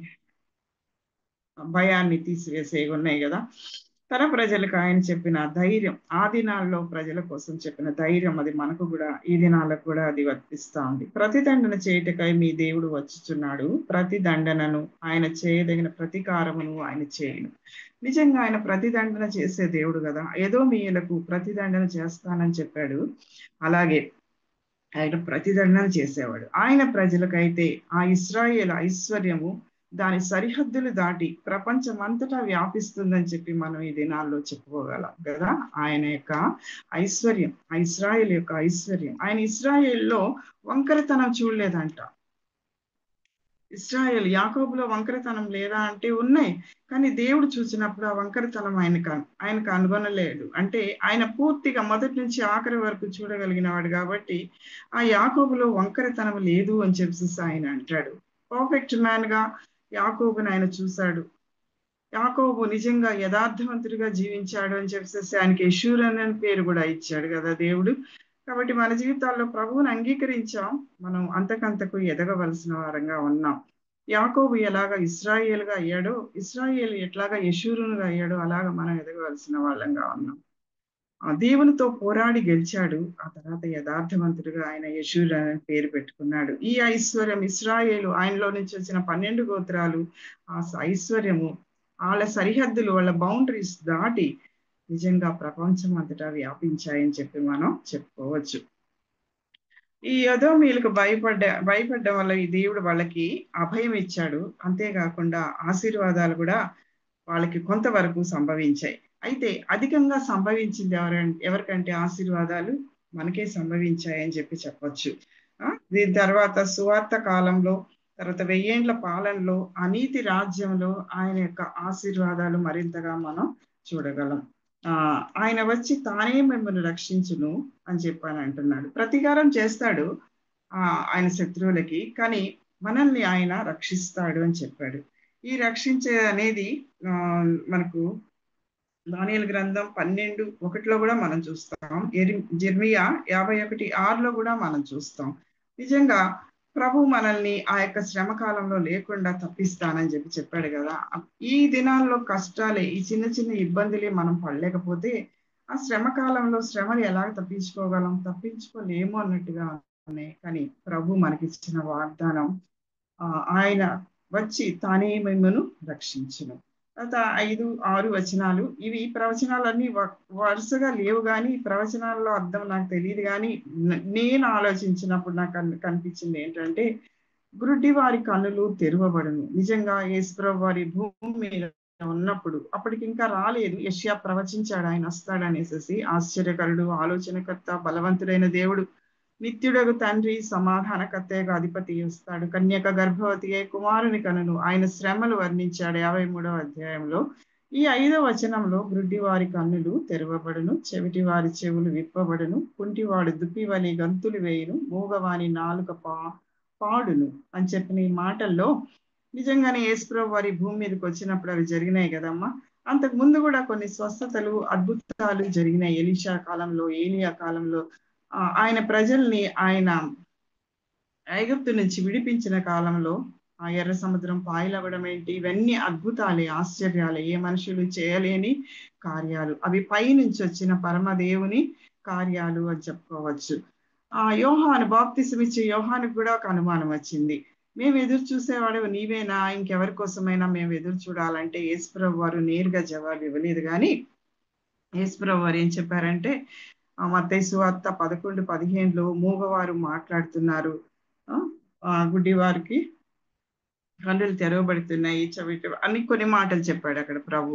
భయాన్ని తీసివేసే ఉన్నాయి కదా. తన ప్రజలకు ఆయన చెప్పిన ధైర్యం, ఆ దినాల్లో ప్రజల కోసం చెప్పిన ధైర్యం, అది మనకు కూడా ఈ దినాలకు కూడా అది వర్తిస్తా ఉంది. ప్రతిదండన చేయుటకై మీ దేవుడు వచ్చుచున్నాడు, ప్రతి దండనను ఆయన చేయదగిన ప్రతీకారమును ఆయన చేయను. నిజంగా ఆయన ప్రతిదండన చేసే దేవుడు కదా. ఏదో మీలకు ప్రతిదండన చేస్తానని చెప్పాడు, అలాగే ఆయన ప్రతిదండన చేసేవాడు. ఆయన ప్రజలకైతే ఆ ఇశ్రాయేలు ఐశ్వర్యము దాని సరిహద్దులు దాటి ప్రపంచమంతటా వ్యాపిస్తుందని చెప్పి మనం ఈ దినాల్లో చెప్పుకోగలం కదా. ఆయన యొక్క ఐశ్వర్యం, ఇశ్రాయేల్ యొక్క ఐశ్వర్యం, ఆయన ఇశ్రాయేల్లో వంకరతనం చూడలేదంట. ఇశ్రాయేల్ యాకోబులో వంకరతనం లేదా అంటే ఉన్నాయి, కానీ దేవుడు చూసినప్పుడు ఆ వంకరతనం ఆయనకు కనుగొనలేడు. అంటే ఆయన పూర్తిగా మొదటి నుంచి ఆఖరి వరకు చూడగలిగిన వాడు కాబట్టి ఆ యాకోబులో వంకరతనం లేదు అని చెప్పేసి ఆయన అంటాడు. పర్ఫెక్ట్ మ్యాన్ గా యాకోబుని ఆయన చూశాడు. యాకోబు నిజంగా యథార్థవంతుడిగా జీవించాడు అని చెప్పేసి ఆయనకి యెషూరన్ అని పేరు కూడా ఇచ్చాడు కదా దేవుడు. కాబట్టి మన జీవితాల్లో ప్రభువుని అంగీకరించాం, మనం అంతకంతకు ఎదగవలసిన వారంగా ఉన్నాం. యాకోబు ఎలాగా ఇశ్రాయేలుగా అయ్యాడో, ఇశ్రాయేలు ఎట్లాగా యెషూరునుగా అయ్యాడో, అలాగా మనం ఎదగవలసిన వాళ్ళంగా ఉన్నాం. దేవునితో పోరాడి గెలిచాడు, ఆ తర్వాత యథార్థవంతుడిగా ఆయన యెషూరు అనే పేరు పెట్టుకున్నాడు. ఈ ఐశ్వర్యం ఇశ్రాయేలు ఆయనలో నుంచి వచ్చిన 12 గోత్రాలు ఆ ఐశ్వర్యము వాళ్ళ సరిహద్దులు, వాళ్ళ బౌండరీస్ దాటి నిజంగా ప్రపంచం అంతటా వ్యాపించాయని చెప్పి మనం చెప్పుకోవచ్చు. ఈ ఎదోమీయులకు భయపడ్డం వల్ల ఈ దేవుడు వాళ్ళకి అభయం ఇచ్చాడు. అంతేకాకుండా ఆశీర్వాదాలు కూడా వాళ్ళకి కొంతవరకు సంభవించాయి. అయితే అధికంగా సంభవించింది ఎవరికంటే ఆశీర్వాదాలు మనకే సంభవించాయని చెప్పి చెప్పొచ్చు. దీని తర్వాత సువార్త కాలంలో, తర్వాత 1000 ఏండ్ల పాలనలో, అనీతి రాజ్యంలో ఆయన యొక్క ఆశీర్వాదాలు మరింతగా మనం చూడగలం. ఆయన వచ్చి తానే మిమ్మల్ని రక్షించును అని చెప్పని అంటున్నాడు. ప్రతీకారం చేస్తాడు ఆయన శత్రువులకి, కానీ మనల్ని ఆయన రక్షిస్తాడు అని చెప్పాడు. ఈ రక్షించే అనేది మనకు దానియేలు గ్రంథం 12:1 కూడా మనం చూస్తాం. జెర్మియా 51:6 కూడా మనం చూస్తాం. నిజంగా ప్రభు మనల్ని ఆ యొక్క శ్రమ కాలంలో లేకుండా తప్పిస్తానని చెప్పాడు కదా. ఈ దినాల్లో కష్టాలే, ఈ చిన్న చిన్న ఇబ్బందులే మనం పడలేకపోతే ఆ శ్రమ కాలంలో శ్రమలు ఎలా తప్పించుకోలేము అన్నట్టుగా ఉన్నాయి. కానీ ప్రభు మనకిచ్చిన వాగ్దానం, ఆయన వచ్చి తానే మిమ్మల్ని రక్షించును. తర్వాత 5-6 వచనాలు, ఇవి ప్రవచనాలన్నీ వరుసగా లేవు, కానీ ఈ ప్రవచనాల్లో అర్థం నాకు తెలియదు. కానీ నేను ఆలోచించినప్పుడు నాకు కనిపించింది ఏంటంటే, గురుడి వారి కన్నులు తెరవబడును. నిజంగా యేసుప్రభు వారి భూమి మీద ఉన్నప్పుడు, అప్పటికి ఇంకా రాలేదు, యెషయా ప్రవచించాడు ఆయన వస్తాడనేసి. ఆశ్చర్యకరుడు, ఆలోచనకర్త, బలవంతుడైన దేవుడు, నిత్యుడగు తండ్రి, సమాధానకర్తగా అధిపతి వస్తాడు. కన్యక గర్భవతి అయి కుమారుని కనును. ఆయన శ్రమలు వర్ణించాడు 53వ అధ్యాయంలో. ఈ 5వ వచనంలో గ్రుడ్డి వారి కన్నులు తెరవబడును, చెవిటి వారి చెవులు విప్పబడును, కుంటివాడు దుప్పివలి గంతులు వేయును, మూగవాని నాలుక పాడును అని చెప్పిన ఈ మాటల్లో నిజంగానే యేసుప్రభు వారి భూమి మీదకి వచ్చినప్పుడు అవి జరిగినాయి కదమ్మా. అంతకు ముందు కూడా కొన్ని స్వస్థతలు అద్భుతాలు జరిగినాయి. ఎలీషా కాలంలో, ఏలియా కాలంలో ఆయన ప్రజల్ని ఆయన ఐగుప్తు నుంచి విడిపించిన కాలంలో ఆ ఎర్ర సముద్రం పాయలవ్వడం ఏంటి, ఇవన్నీ అద్భుతాలే, ఆశ్చర్యాలే, ఏ మనుషులు చేయలేని కార్యాలు. అవి పైనుంచి వచ్చిన పరమదేవుని కార్యాలు అని చెప్పుకోవచ్చు. యోహాను బాప్తిసం ఇచ్చే యోహానికి కూడా ఒక అనుమానం వచ్చింది. మేము ఎదురు చూసేవాడు నీవేనా, ఇంకెవరి కోసమైనా మేము ఎదురు చూడాలంటే యేసుప్రభు వారు నేరుగా జవాబు ఇవ్వలేదు. కానీ యేసుప్రభు వారు ఏం చెప్పారంటే మత్తయి సువార్త 11:15 మూగవారు మాట్లాడుతున్నారు, గుడ్డి వారికి కన్నులు తెరవబడుతున్నాయి, చవిటి అని కొన్ని మాటలు చెప్పాడు అక్కడ ప్రభు.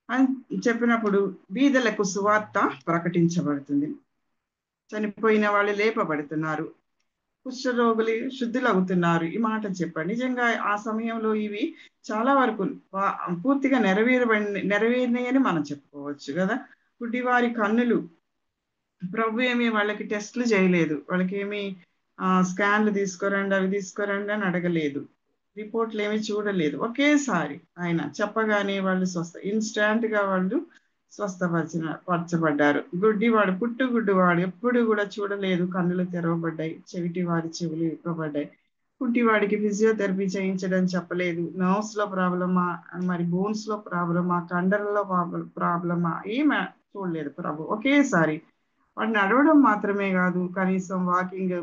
అని చెప్పినప్పుడు బీదలకు సువార్త ప్రకటించబడుతుంది, చనిపోయిన వాళ్ళు లేపబడుతున్నారు, కుష్ఠరోగులు శుద్ధులవుతున్నారు, ఈ మాటలు చెప్పాడు. నిజంగా ఆ సమయంలో ఇవి చాలా వరకు పూర్తిగా నెరవేరినాయని మనం చెప్పుకోవచ్చు కదా. గుడ్డివారి కన్నులు, ప్రభు ఏమి వాళ్ళకి టెస్టులు చేయలేదు, వాళ్ళకి ఏమి స్కాన్లు తీసుకోరండి అవి తీసుకోరండి అని అడగలేదు, రిపోర్ట్లు ఏమి చూడలేదు. ఒకేసారి ఆయన చెప్పగానే వాళ్ళు ఇన్స్టాంట్ గా వాళ్ళు స్వస్థపరచబడ్డారు. గుడ్డివాడు, పుట్టుగుడ్డివాడు, ఎప్పుడు కూడా చూడలేదు, కన్నులు తెరవబడ్డాయి, చెవిటి వారి చెవులు విప్పబడ్డాయి. కుంటివాడికి ఫిజియోథెరపీ చేయించడం చెప్పలేదు, నర్వ్స్ లో ప్రాబ్లమా, మరి బోన్స్ లో ప్రాబ్లమా, కండరంలో ప్రాబ్లమా, ఏమి చూడలేదు ప్రభు. ఒకేసారి వాడు నడవడం మాత్రమే కాదు, కనీసం వాకింగ్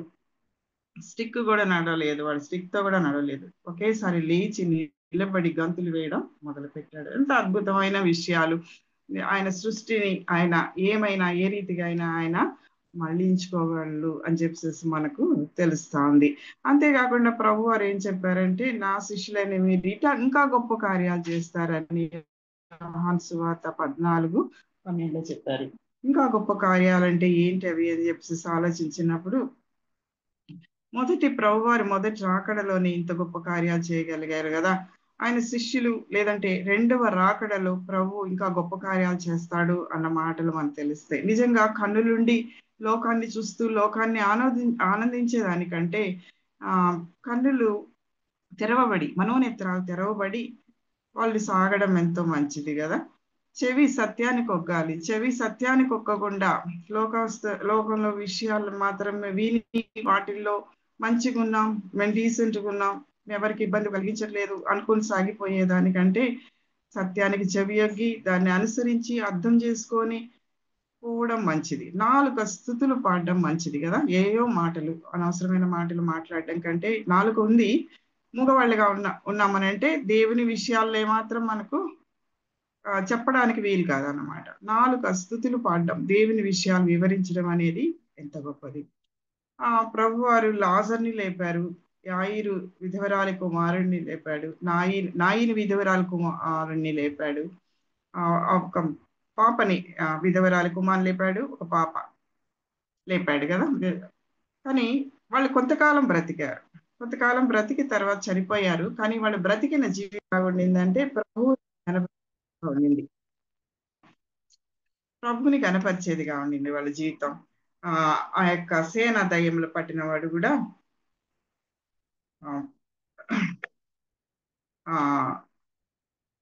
స్టిక్ కూడా నడవలేదు, వాడు స్టిక్ తో కూడా నడవలేదు, ఒకేసారి లేచి నిలబడి గంతులు వేయడం మొదలు పెట్టాడు. ఎంత అద్భుతమైన విషయాలు. ఆయన సృష్టిని ఆయన ఏమైనా ఏ రీతిగా అయినా ఆయన మళ్ళించుకోగలడు అని చెప్పేసి మనకు తెలుస్తా ఉంది. అంతేకాకుండా ప్రభు వారు ఏం చెప్పారంటే నా శిష్యులైన మీరు ఇంకా గొప్ప కార్యాలు చేస్తారని యోహాను సువార్త 14:12 చెప్పారు. ఇంకా గొప్ప కార్యాలంటే ఏంటి అవి అని చెప్పేసి ఆలోచించినప్పుడు మొదటి ప్రభువారు మొదటి రాకడలోనే ఇంత గొప్ప కార్యాలు చేయగలిగారు కదా. ఆయన శిష్యులు లేదంటే 2వ రాకడలో ప్రభు ఇంకా గొప్ప కార్యాలు చేస్తాడు అన్న మాటలు మనకు తెలుస్తాయి. నిజంగా కన్నులుండి లోకాన్ని చూస్తూ లోకాన్ని ఆనందించేదానికంటే కన్నులు తెరవబడి, మనోనేత్రాలు తెరవబడి వాళ్ళు సాగడం ఎంతో మంచిది కదా. చెవి సత్యానికి ఒగ్గాలి, చెవి సత్యానికి ఒక్కకుండా లోకంలో విషయాలు మాత్రమే విని వాటిల్లో మంచిగా ఉన్నాం, మేము డీసెంట్గా ఉన్నాం, ఎవరికి ఇబ్బంది కలిగించట్లేదు అనుకుని సాగిపోయేదానికంటే సత్యానికి చెవి యొగ్గి దాన్ని అనుసరించి అర్థం చేసుకొని పోవడం మంచిది. 4 స్తుతులు పాడడం మంచిది కదా. ఏయో మాటలు, అనవసరమైన మాటలు మాట్లాడడం కంటే 4 ఉంది, మూగవాళ్ళుగా ఉన్నామనంటే దేవుని విషయాల్లో ఏమాత్రం మనకు చెప్పడానికి వీలు కాదన్నమాట. 4 స్తుతులు పాడడం, దేవుని విషయాలు వివరించడం అనేది ఎంత గొప్పది. ప్రభు వారు లాజర్ని లేపారు, యాయిరు విధవరాలి కుమారుణ్ణి లేపాడు, నాయిని విధవరాలి కుమారుణ్ణి లేపాడు, ఒక పాపని విధవరాలి కుమారుని లేపాడు, ఒక పాప లేపాడు కదా. కానీ వాళ్ళు కొంతకాలం బ్రతికి తర్వాత చనిపోయారు. కానీ వాళ్ళు బ్రతికిన జీవితం ఉండిందంటే ప్రభుని కనపరిచేదిగా ఉండింది వాళ్ళ జీవితం. ఆ యొక్క సేన దయ్యంలో పట్టిన వాడు కూడా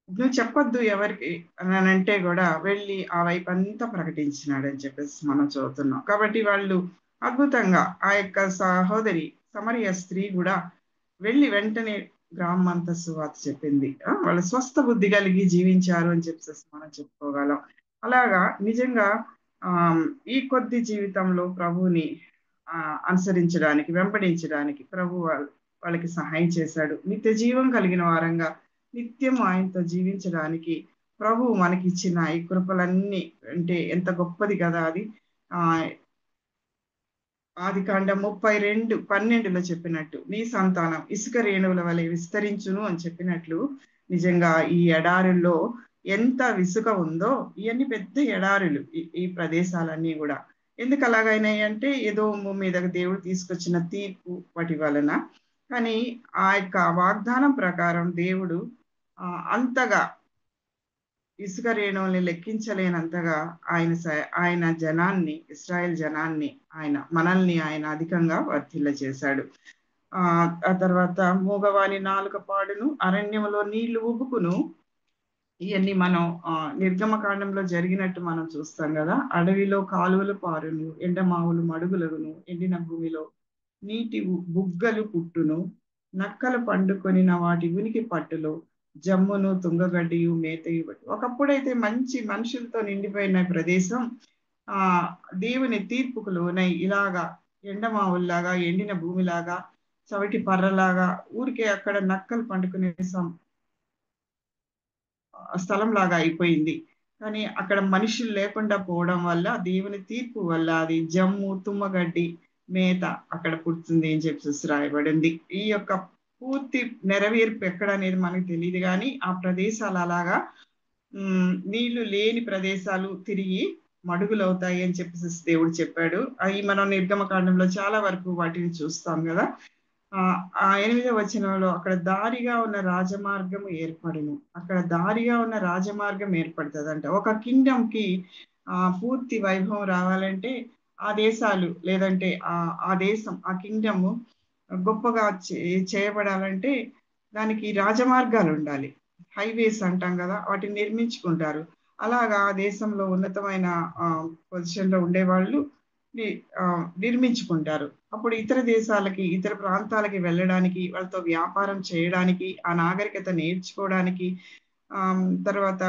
నువ్వు చెప్పొద్దు ఎవరికి అని అంటే కూడా వెళ్ళి ఆ వైపు అంతా ప్రకటించినాడు అని చెప్పేసి మనం చదువుతున్నాం. కాబట్టి వాళ్ళు అద్భుతంగా ఆ యొక్క సహోదరి సమరయ స్త్రీ కూడా వెళ్ళి వెంటనే గ్రామం అంతా సువార్త చెప్పింది. వాళ్ళు స్వస్థ బుద్ధి కలిగి జీవించారు అని చెప్పేసి మనం చెప్పుకోగలం. అలాగా నిజంగా ఈ కొద్ది జీవితంలో ప్రభువుని అనుసరించడానికి, వెంబడించడానికి ప్రభు వాళ్ళకి సహాయం చేశాడు. నిత్య జీవం కలిగిన వారంగా నిత్యం ఆయనతో జీవించడానికి ప్రభు మనకి ఇచ్చిన ఈ కృపలన్నీ అంటే ఎంత గొప్పది కదా అది. ఆదికాండం 32:12 చెప్పినట్టు నీ సంతానం ఇసుక రేణువుల వలె విస్తరించును అని చెప్పినట్లు నిజంగా ఈ ఎడారుల్లో ఎంత విసుక ఉందో, ఇవన్నీ పెద్ద ఎడారులు ఈ ప్రదేశాలన్నీ కూడా. ఎందుకు అలాగైనాయి అంటే ఏదో మీద దేవుడు తీసుకొచ్చిన తీర్పు వాటి వలన. కానీ ఆ యొక్క వాగ్దానం ప్రకారం దేవుడు అంతగా ఇసుక రేణువుల్ని లెక్కించలేనంతగా ఆయన జనాన్ని, ఇశ్రాయేల్ జనాన్ని, మనల్ని ఆయన అధికంగా వర్ధిల్ల చేశాడు. ఆ తర్వాత మూగవాని నాలుక పాడును, అరణ్యములో నీళ్లు ఉబుకును. ఇవన్నీ మనం నిర్గమకాండంలో జరిగినట్టు మనం చూస్తాం కదా. అడవిలో కాలువలు పారును, ఎండమావులు మడుగులగును, ఎండిన భూమిలో నీటి బుగ్గలు పుట్టును, నక్కలు పండుకొని వాటి ఉనికి పట్టులో జమ్మును తుంగగడ్డియు మేతయు. ఒకప్పుడైతే మంచి మనుషులతో నిండిపోయిన ప్రదేశం దేవుని తీర్పుకు లోనై ఇలాగా ఎండమావుల్లాగా, ఎండిన భూమిలాగా, చవటి పర్రలాగా, ఊరికే అక్కడ నక్కలు పండుకునే స్థలం లాగా అయిపోయింది. కానీ అక్కడ మనుషులు లేకుండా పోవడం వల్ల, దేవుని తీర్పు వల్ల అది జమ్ము, తుమ్మగడ్డి, మేత అక్కడ పుడుతుంది అని చెప్పేసి రాయబడింది. ఈ యొక్క పూర్తి నెరవేర్పు ఎక్కడ అనేది మనకు తెలియదు, కానీ ఆ ప్రదేశాలు అలాగా నీళ్లు లేని ప్రదేశాలు తిరిగి మడుగులవుతాయి అని చెప్పేసి దేవుడు చెప్పాడు. అవి మనం నిర్గమకాండంలో చాలా వరకు వాటిని చూస్తాం కదా. 8వ వచనంలో అక్కడ దారిగా ఉన్న రాజమార్గం ఏర్పడును. అక్కడ దారిగా ఉన్న రాజమార్గం ఏర్పడుతుందంట. ఒక కింగ్డమ్ కి పూర్తి వైభవం రావాలంటే ఆ దేశాలు, లేదంటే ఆ దేశం, ఆ కింగ్డమ్ గొప్పగా చేయబడాలంటే దానికి రాజమార్గాలు ఉండాలి. హైవేస్ అంటాం కదా, వాటిని నిర్మించుకుంటారు. అలాగా ఆ దేశంలో ఉన్నతమైన పొజిషన్ లో ఉండేవాళ్ళు నిర్మించుకుంటారు. అప్పుడు ఇతర దేశాలకి, ఇతర ప్రాంతాలకి వెళ్ళడానికి, వాళ్ళతో వ్యాపారం చేయడానికి, ఆ నాగరికత నేర్చుకోవడానికి, తర్వాత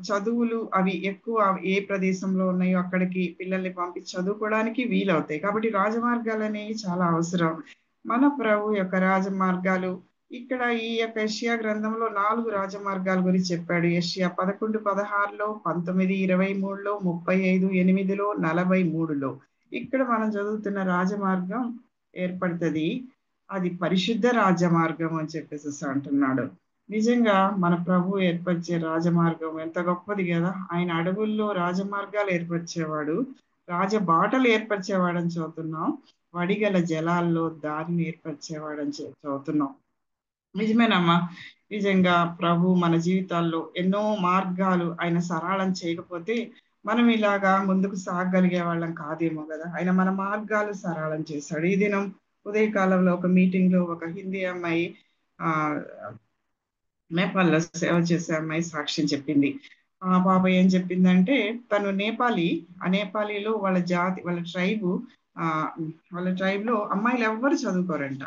చదువులు అవి ఎక్కువ ఏ ప్రదేశంలో ఉన్నాయో అక్కడికి పిల్లల్ని పంపించి చదువుకోవడానికి వీలవుతాయి. కాబట్టి రాజమార్గాలు అనేవి చాలా అవసరం. మన ప్రభు యొక్క రాజమార్గాలు ఇక్కడ ఈ యొక్క యెషయా గ్రంథంలో 4 రాజమార్గాల గురించి చెప్పాడు. యెషయా 11:16లో, 19:23లో, 35:8లో, 43లో. ఇక్కడ మనం చదువుతున్న రాజమార్గం ఏర్పడుతుంది. అది పరిశుద్ధ రాజమార్గం అని చెప్పేసి అంటున్నాడు. నిజంగా మన ప్రభు ఏర్పరిచే రాజమార్గం ఎంత గొప్పది కదా. ఆయన అడవుల్లో రాజమార్గాలు ఏర్పరిచేవాడు, రాజబాటలు ఏర్పరిచేవాడని చదువుతున్నాం. వడిగల జలాల్లో దారిని ఏర్పరిచేవాడని చదువుతున్నాం. నిజమేనమ్మా. నిజంగా ప్రభు మన జీవితాల్లో ఎన్నో మార్గాలు ఆయన సరళం చేయకపోతే మనం ఇలాగా ముందుకు సాగగలిగే వాళ్ళం కాదేమో కదా. ఆయన మన మార్గాలు సరళం చేశాడు. ఈ దినం ఉదయకాలంలో ఒక మీటింగ్ లో ఒక హిందీ అమ్మాయి నేపాల్లో సేవ చేసే అమ్మాయి సాక్ష్యం చెప్పింది. ఆ పాప ఏం చెప్పిందంటే, తను నేపాలీ. ఆ నేపాలీలో వాళ్ళ జాతి, వాళ్ళ ట్రైబ్ లో అమ్మాయిలు ఎవ్వరు చదువుకోరంట.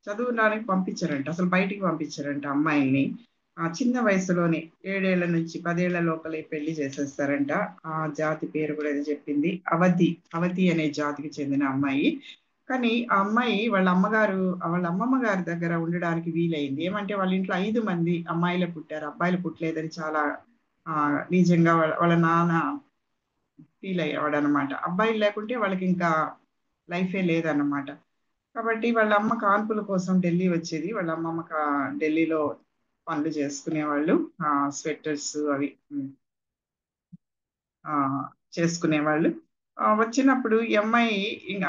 చదువుడానికి పంపించారంట, అసలు బయటికి పంపించారంట అమ్మాయిల్ని. చిన్న వయసులోనే 7 ఏళ్ల నుంచి 10 ఏళ్ల లోపలే పెళ్లి చేసేస్తారంట. ఆ జాతి పేరు కూడా ఏదో చెప్పింది, అవతి అనే జాతికి చెందిన అమ్మాయి. కానీ ఆ అమ్మాయి వాళ్ళ అమ్మమ్మ గారి దగ్గర ఉండడానికి వీలైంది. ఏమంటే వాళ్ళ ఇంట్లో 5 మంది అమ్మాయిలు పుట్టారు, అబ్బాయిలు పుట్టలేదని చాలా నిజంగా వాళ్ళ నాన్న ఫీల్ అయ్యేవాడు అనమాట. అబ్బాయిలు లేకుంటే వాళ్ళకి ఇంకా లైఫే లేదన్నమాట. కాబట్టి వాళ్ళ అమ్మ కాన్పుల కోసం ఢిల్లీ వచ్చేది. వాళ్ళ అమ్మమ్మ ఢిల్లీలో పనులు చేసుకునేవాళ్ళు, స్వెటర్స్ అవి చేసుకునేవాళ్ళు. వచ్చినప్పుడు ఈ అమ్మాయి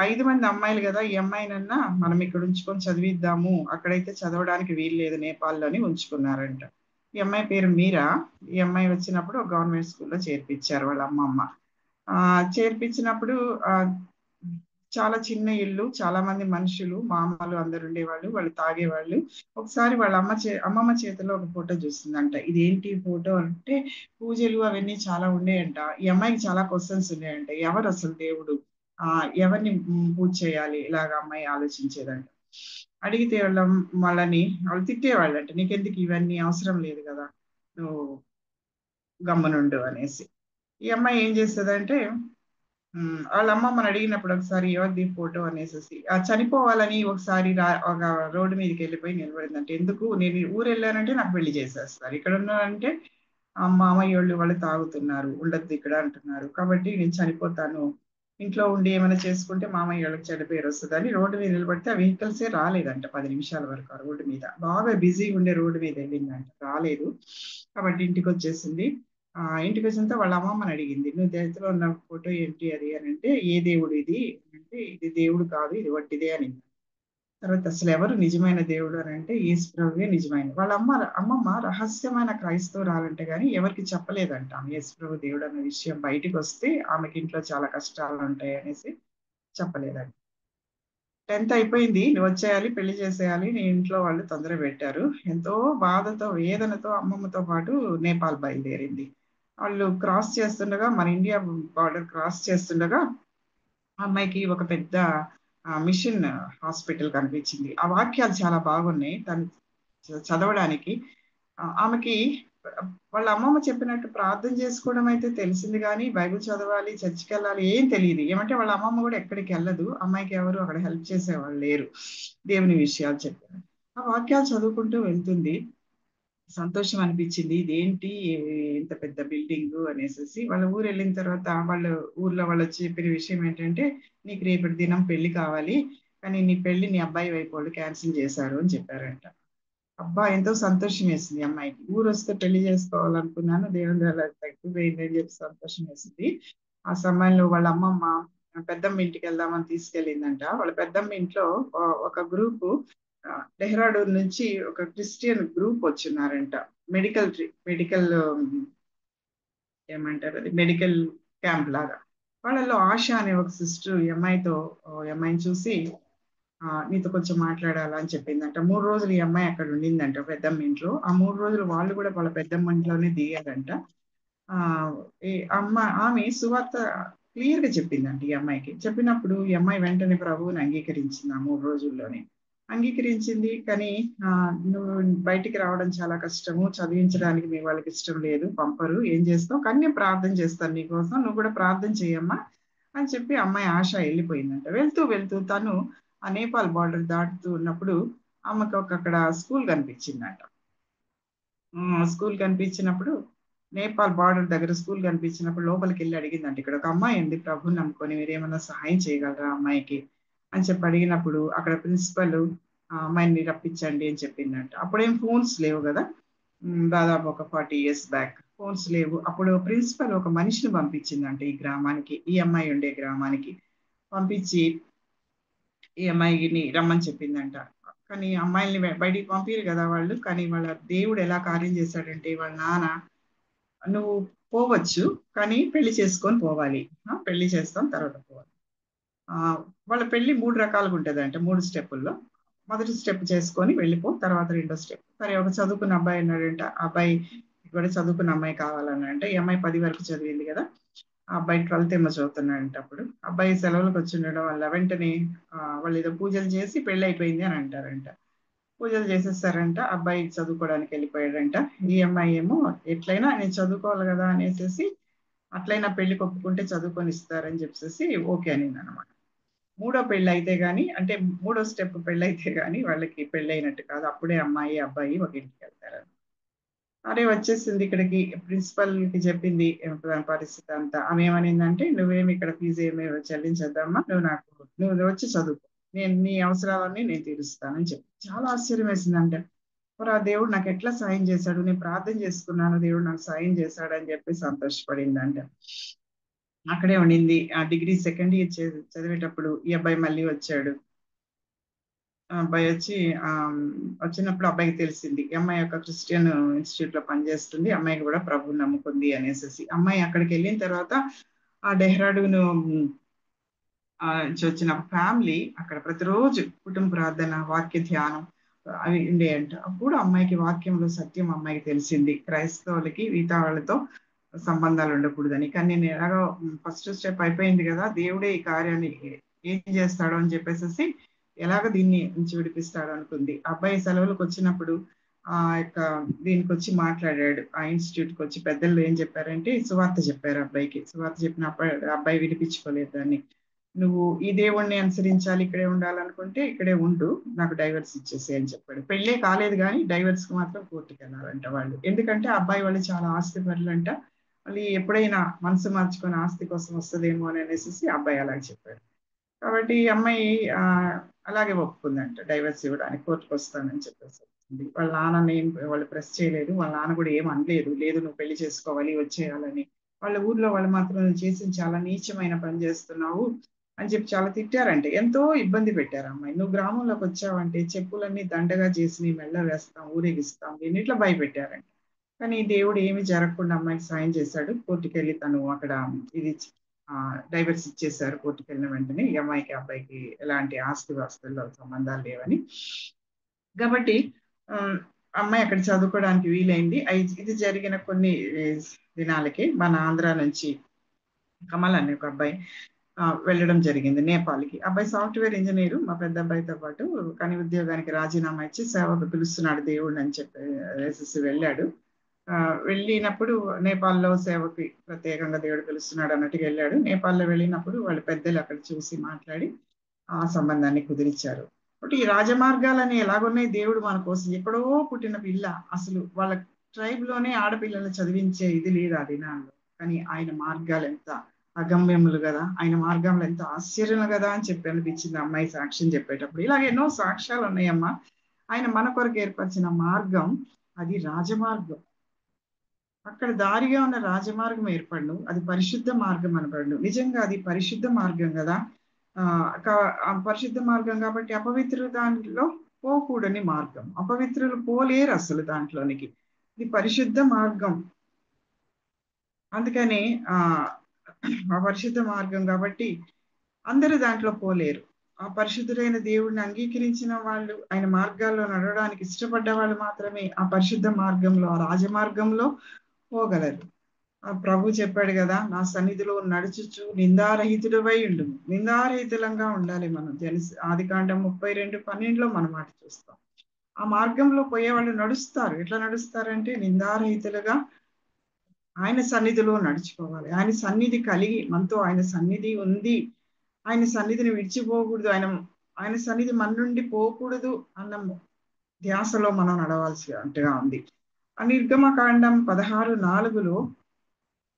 5 మంది అమ్మాయిలు కదా, ఈ అమ్మాయినన్నా మనం ఇక్కడ ఉంచుకొని చదివిద్దాము, అక్కడైతే చదవడానికి వీలు లేదు నేపాల్లోని ఉంచుకున్నారంట. ఈ అమ్మాయి పేరు మీరా. ఈ అమ్మాయి వచ్చినప్పుడు గవర్నమెంట్ స్కూల్లో చేర్పించారు వాళ్ళ అమ్మమ్మ. చేర్పించినప్పుడు చాలా చిన్న ఇల్లు, చాలా మంది మనుషులు, మామలు అందరు ఉండేవాళ్ళు, వాళ్ళు తాగేవాళ్ళు. ఒకసారి వాళ్ళ అమ్మమ్మ చేతిలో ఒక ఫోటో చూస్తుందంట. ఇదేంటి ఫోటో అంటే పూజలు అవన్నీ చాలా ఉండేయంట. ఈ అమ్మాయికి చాలా క్వశ్చన్స్ ఉన్నాయంట. ఎవరు అసలు దేవుడు, ఎవరిని పూజ చేయాలి, ఇలాగ అమ్మాయి ఆలోచించేదంట. అడిగితే వాళ్ళు తిట్టేవాళ్ళంట, నీకెందుకు ఇవన్నీ అవసరం లేదు కదా, నువ్వు గమ్మనుండు అనేసి. ఈ అమ్మాయి ఏం చేస్తుందంటే, వాళ్ళ అమ్మమ్మని అడిగినప్పుడు ఒకసారి ఎవరిది ఫోటో అనేసి చనిపోవాలని ఒకసారి ఒక రోడ్డు మీదకి వెళ్ళిపోయి నిలబడిందంటే, ఎందుకు, నేను ఊరు వెళ్ళానంటే నాకు పెళ్లి చేసేస్తారు, ఇక్కడ ఉన్నానంటే మామయ్య వాళ్ళు తాగుతున్నారు, ఉండద్దు ఇక్కడ అంటున్నారు, కాబట్టి నేను చనిపోతాను, ఇంట్లో ఉండి ఏమైనా చేసుకుంటే మామయ్య వాళ్ళకి చెడ్డ పేరు వస్తుందని రోడ్డు మీద నిలబడితే ఆ వెహికల్సే రాలేదంట 10 నిమిషాల వరకు. ఆ రోడ్డు మీద బాగా బిజీగా ఉండే రోడ్డు మీద వెళ్ళిందంట, రాలేదు. కాబట్టి ఇంటికి వచ్చేసింది. ఇంటికి వచ్చినంత వాళ్ళ అమ్మమ్మని అడిగింది, నువ్వు చేతిలో ఉన్న ఫోటో ఏంటి అది అని అంటే, ఏ దేవుడు ఇది అంటే, ఇది దేవుడు కాదు, ఇది వట్టిదే అని. తర్వాత అసలు ఎవరు నిజమైన దేవుడు అని అంటే యేసు ప్రభువే నిజమైన. వాళ్ళ అమ్మమ్మ రహస్యమైన క్రైస్తవురాలంటే గాని ఎవరికి చెప్పలేదంట ఆమె యేసు ప్రభు దేవుడు అన్న విషయం బయటికి వస్తే ఆమెకి ఇంట్లో చాలా కష్టాలు ఉంటాయి అనేసి చెప్పలేదంట. 10th అయిపోయింది. నువ్వు వచ్చేయాలి, పెళ్లి చేసేయాలి. నీ ఇంట్లో వాళ్ళు తొందర పెట్టారు. ఎంతో బాధతో, వేదనతో అమ్మమ్మతో పాటు నేపాల్ బయలుదేరింది. వాళ్ళు క్రాస్ చేస్తుండగా, మన ఇండియా బార్డర్ క్రాస్ చేస్తుండగా ఆ అమ్మాయికి ఒక పెద్ద మిషన్ హాస్పిటల్ కనిపించింది. ఆ వాక్యాలు చాలా బాగున్నాయి తను చదవడానికి. ఆమెకి వాళ్ళ అమ్మమ్మ చెప్పినట్టు ప్రార్థన చేసుకోవడం అయితే తెలిసింది కానీ బైబిల్ చదవాలి, చర్చికి వెళ్ళాలి ఏం తెలియదు. ఏమంటే వాళ్ళ అమ్మమ్మ కూడా ఎక్కడికి వెళ్ళదు. అమ్మాయికి ఎవరు అక్కడ హెల్ప్ చేసేవాళ్ళు లేరు దేవుని విషయాలు చెప్పారు. ఆ వాక్యాలు చదువుకుంటూ వెళ్తుంది. సంతోషం అనిపించింది. ఇదేంటి ఇంత పెద్ద బిల్డింగ్ అనేసి. వాళ్ళ ఊరు వెళ్ళిన తర్వాత వాళ్ళ ఊర్లో వాళ్ళు చెప్పిన విషయం ఏంటంటే, నీకు రేపటి దినం పెళ్లి కావాలి, కానీ నీ పెళ్లి నీ అబ్బాయి వైపు వాళ్ళు క్యాన్సిల్ చేశారు అని చెప్పారంట. అబ్బా ఎంతో సంతోషం వేసింది అమ్మాయికి. ఊరు వస్తే పెళ్లి చేసుకోవాలనుకున్నాను, దేవుని ద్వారా తగ్గిపోయింది అని చెప్పి సంతోషం వేసింది. ఆ సమయంలో వాళ్ళ అమ్మమ్మ పెద్దమ్మ ఇంటికి వెళ్దామని తీసుకెళ్ళిందంట. వాళ్ళ పెద్దమ్మ ఇంట్లో ఒక గ్రూపు డెహ్రాడూన్ నుంచి ఒక క్రిస్టియన్ గ్రూప్ వచ్చినారంట. మెడికల్ ఏమంటారు అది, మెడికల్ క్యాంప్ లాగా. వాళ్ళలో ఆశ అనే ఒక సిస్టర్ ఈ అమ్మాయిని చూసి నీతో కొంచెం మాట్లాడాలా అని చెప్పిందంట. 3 రోజులు ఈ అమ్మాయి అక్కడ ఉండిందంట పెద్దమ్మ ఇంట్లో. ఆ 3 రోజులు వాళ్ళు కూడా వాళ్ళ పెద్దమ్మ ఇంట్లోనే దిగారంట. ఆమె సువార్త క్లియర్ గా చెప్పిందంట ఈ అమ్మాయికి. చెప్పినప్పుడు ఈ అమ్మాయి వెంటనే ప్రభువుని అంగీకరించింది. ఆ 3 రోజుల్లోనే అంగీకరించింది. కానీ నువ్వు బయటికి రావడం చాలా కష్టము, చదివించడానికి మీ వాళ్ళకి ఇష్టం లేదు, పంపరు, ఏం చేస్తావు, కానీ నేను ప్రార్థన చేస్తాను నీకోసం, నువ్వు కూడా ప్రార్థన చేయమ్మా అని చెప్పి అమ్మాయి ఆశ వెళ్ళిపోయిందంట. వెళ్తూ తను ఆ నేపాల్ బార్డర్ దాటుతూ ఉన్నప్పుడు ఆమెకు అక్కడ స్కూల్ కనిపించిందంట. స్కూల్ కనిపించినప్పుడు నేపాల్ బార్డర్ దగ్గర స్కూల్ కనిపించినప్పుడు లోపలికి వెళ్ళి అడిగిందంట, ఇక్కడ ఒక అమ్మాయి ఉంది ప్రభుని నమ్ముకొని, మీరేమన్నా సహాయం చేయగలరా అమ్మాయికి అని చెప్పి అడిగినప్పుడు అక్కడ ప్రిన్సిపల్ అమ్మాయిని రప్పించండి అని చెప్పిందంట. అప్పుడేం ఫోన్స్ లేవు కదా, దాదాపు ఒక 40 years బ్యాక్ ఫోన్స్ లేవు. అప్పుడు ప్రిన్సిపల్ ఒక మనిషిని పంపించిందంట ఈ గ్రామానికి, ఈ అమ్మాయి ఉండే గ్రామానికి పంపించి ఈ అమ్మాయిని రమ్మని చెప్పిందంట. కానీ అమ్మాయిల్ని బయటికి పంపించారు కదా వాళ్ళు. కానీ వాళ్ళ దేవుడు ఎలా కార్యం చేశాడంటే, వాళ్ళ నాన్న నువ్వు పోవచ్చు కానీ పెళ్లి చేసుకొని పోవాలి, పెళ్లి చేస్తాం తర్వాత పోవాలి. వాళ్ళ పెళ్లి 3 రకాలుగా ఉంటుందంట, 3 స్టెప్పుల్లో. మొదటి స్టెప్ చేసుకొని వెళ్ళిపో, తర్వాత 2వ స్టెప్. సరే ఒక చదువుకున్న అబ్బాయి ఉన్నాడంట, అబ్బాయి కూడా చదువుకున్న అమ్మాయి కావాలన్నాడంట. ఈ అమ్మాయి 10 వరకు చదివింది కదా, ఆ అబ్బాయి 12th ఏమో చదువుతున్నాడంట. అప్పుడు అబ్బాయి సెలవులకు వచ్చి ఉండడం వల్ల వెంటనే వాళ్ళు ఏదో పూజలు చేసి పెళ్లి అయిపోయింది అని అంటారంట. పూజలు చేసేస్తారంట, అబ్బాయి చదువుకోవడానికి వెళ్ళిపోయాడంట. ఈ అమ్మాయి ఏమో ఎట్లయినా నేను చదువుకోవాలి కదా అనేసి అట్లయినా పెళ్లి ఒప్పుకుంటే చదువుకొని ఇస్తారని చెప్పేసి ఓకే అనింది అనమాట. 3వ పెళ్లి అయితే గాని, అంటే 3వ స్టెప్ పెళ్లి అయితే గాని వాళ్ళకి పెళ్లి అయినట్టు కాదు. అప్పుడే అమ్మాయి అబ్బాయి ఒక ఇంటికి వెళ్తారు. అరే వచ్చేసింది ఇక్కడికి, ప్రిన్సిపల్ కి చెప్పింది పరిస్థితి అంతా. ఆమె ఏమనిందంటే, నువ్వేమి ఇక్కడ ఫీజు ఏమి చెల్లించద్దమ్మా, నువ్వు వచ్చి చదువుకో, నేను నీ అవసరాలన్నీ నేను తీరుస్తానని చెప్పి. చాలా ఆశ్చర్యం వేసిందంటే, మరి ఆ దేవుడు నాకు ఎట్లా సాయం చేశాడు, నేను ప్రార్థన చేసుకున్నాను, దేవుడు నాకు సాయం చేశాడు అని చెప్పి సంతోషపడిందంట. అక్కడే ఉండింది. ఆ డిగ్రీ 2nd year చదివేటప్పుడు ఈ అబ్బాయి మళ్ళీ వచ్చాడు. అబ్బాయి వచ్చినప్పుడు అబ్బాయికి తెలిసింది ఈ అమ్మాయి యొక్క క్రిస్టియన్ ఇన్స్టిట్యూట్ లో పనిచేస్తుంది, అమ్మాయికి కూడా ప్రభుని నమ్ముకుంది అనేసి. అమ్మాయి అక్కడికి వెళ్ళిన తర్వాత ఆ డెహ్రాడూన్ వచ్చిన ఫ్యామిలీ అక్కడ ప్రతిరోజు కుటుంబ ప్రార్థన, వాక్య ధ్యానం అవి ఉండేయంట. అప్పుడు అమ్మాయికి వాక్యంలో సత్యం అమ్మాయికి తెలిసింది, క్రైస్తవులకి మిగతా వాళ్ళతో సంబంధాలు ఉండకూడదని. కానీ నేను ఎలాగో ఫస్ట్ స్టెప్ అయిపోయింది కదా, దేవుడే ఈ కార్యాన్ని ఏం చేస్తాడో అని చెప్పేసి ఎలాగ దీన్ని నుంచి విడిపిస్తాడు అనుకుంది. అబ్బాయి సెలవులకు వచ్చినప్పుడు దీనికి వచ్చి మాట్లాడాడు. ఆ ఇన్స్టిట్యూట్ కి వచ్చి పెద్దలు ఏం చెప్పారంటే సువార్త చెప్పారు అబ్బాయికి. సువార్త చెప్పిన అబ్బాయి విడిపించుకోలేదు దాన్ని. నువ్వు ఈ దేవుణ్ణి అనుసరించాలి, ఇక్కడే ఉండాలనుకుంటే ఇక్కడే ఉండు, నాకు డైవర్స్ ఇచ్చేసి అని చెప్పాడు. పెళ్ళే కాలేదు కానీ డైవర్స్ కి మాత్రం కోర్టుకి వెళ్ళాలంట వాళ్ళు. ఎందుకంటే అబ్బాయి వాళ్ళు చాలా ఆస్తి పరులంట, మళ్ళీ ఎప్పుడైనా మనసు మార్చుకొని ఆస్తి కోసం వస్తుందేమో అని అనేసి అబ్బాయి అలా చెప్పాడు. కాబట్టి ఈ అమ్మాయి అలాగే ఒప్పుకుందంట డైవర్స్ ఇవ్వడానికి, కోర్టుకు వస్తానని చెప్పేసి. వాళ్ళ నాన్నని వాళ్ళు ప్రెస్ చేయలేదు, వాళ్ళ నాన్న కూడా ఏం అనలేదు, లేదు నువ్వు పెళ్లి చేసుకోవాలి వచ్చేయాలని. వాళ్ళ ఊర్లో వాళ్ళు మాత్రం చేసి చాలా నీచమైన పని చేస్తున్నావు, అని చెప్పి చాలా తిట్టారంటే, ఎంతో ఇబ్బంది పెట్టారు అమ్మాయి. నువ్వు గ్రామంలోకి వచ్చావంటే చెప్పులన్నీ దండగా చేసి నీ మెల్ల వేస్తాం, ఊరేగిస్తాం, ఎన్నిట్లో భయపెట్టారంటే. కానీ దేవుడు ఏమి జరగకుండా అమ్మాయికి సాయం చేశాడు. కోర్టుకెళ్ళి తను అక్కడ ఇది డైవర్స్ ఇచ్చేశారు. కోర్టుకెళ్ళిన వెంటనే ఈ అమ్మాయికి అబ్బాయికి ఎలాంటి ఆస్తుల్లో సంబంధాలు లేవని. కాబట్టి అమ్మాయి అక్కడ చదువుకోవడానికి వీలైంది. ఇది జరిగిన కొన్ని దినాలకి మన ఆంధ్ర నుంచి కమల్ అనే ఒక అబ్బాయి వెళ్ళడం జరిగింది నేపాల్కి. అబ్బాయి సాఫ్ట్వేర్ ఇంజనీరు, మా పెద్ద అబ్బాయితో పాటు. కానీ ఉద్యోగానికి రాజీనామా ఇచ్చి సేవకు పిలుస్తున్నాడు దేవుడు అని చెప్పేసి వెళ్ళాడు. వెళ్ళినప్పుడు నేపాల్లో సేవకి ప్రత్యేకంగా దేవుడు పిలుస్తున్నాడు అన్నట్టుగా వెళ్ళాడు. నేపాల్లో వెళ్ళినప్పుడు వాళ్ళ పెద్దలు అక్కడ చూసి మాట్లాడి ఆ సంబంధాన్ని కుదిరించారు. కాబట్టి ఈ రాజమార్గాలని ఎలాగున్నాయి, దేవుడు మన కోసం ఎక్కడో పుట్టిన పిల్ల, అసలు వాళ్ళ ట్రైబ్ లోనే ఆడపిల్లల్ని చదివించే ఇది లేదు ఆ దినాల్లో. కానీ ఆయన మార్గాలు ఎంత అగమ్యములు కదా, ఆయన మార్గంలో ఎంత ఆశ్చర్యం కదా అని చెప్పి అనిపించింది అమ్మాయి సాక్ష్యం చెప్పేటప్పుడు. ఇలాగ ఎన్నో సాక్ష్యాలు ఉన్నాయమ్మా. ఆయన మన కొరకు ఏర్పరిచిన మార్గం అది రాజమార్గం. అక్కడ దారిగా ఉన్న రాజమార్గం ఏర్పడను, అది పరిశుద్ధ మార్గం అనబడను. నిజంగా అది పరిశుద్ధ మార్గం కదా. పరిశుద్ధ మార్గం కాబట్టి అపవిత్రులు దాంట్లో పోకూడని మార్గం. అపవిత్రులు పోలేరు అసలు దాంట్లోనికి. ఇది పరిశుద్ధ మార్గం. అందుకని ఆ పరిశుద్ధ మార్గం కాబట్టి అందరూ దాంట్లో పోలేరు. ఆ పరిశుద్ధుడైన దేవుడిని అంగీకరించిన వాళ్ళు, ఆయన మార్గాల్లో నడవడానికి ఇష్టపడ్డ వాళ్ళు మాత్రమే ఆ పరిశుద్ధ మార్గంలో, ఆ రాజమార్గంలో పోగలరు. ప్రభు చెప్పాడు కదా, నా సన్నిధిలో నడుచుచు నిందారహితుడవై ఉండు. నిందారహితులంగా ఉండాలి మనం. ఆదికాండం 32:12 మన మాట చూస్తాం. ఆ మార్గంలో పోయేవాళ్ళు నడుస్తారు. ఎట్లా నడుస్తారంటే నిందారహితులుగా ఆయన సన్నిధిలో నడుచుకోవాలి. ఆయన సన్నిధి కలిగి, మనతో ఆయన సన్నిధి ఉంది, ఆయన సన్నిధిని విడిచిపోకూడదు, ఆయన సన్నిధి మన నుండి పోకూడదు అన్న ధ్యాసలో మనం నడవాల్సి అంటగా ఉంది. ఆ నిర్గమకాండం 16:4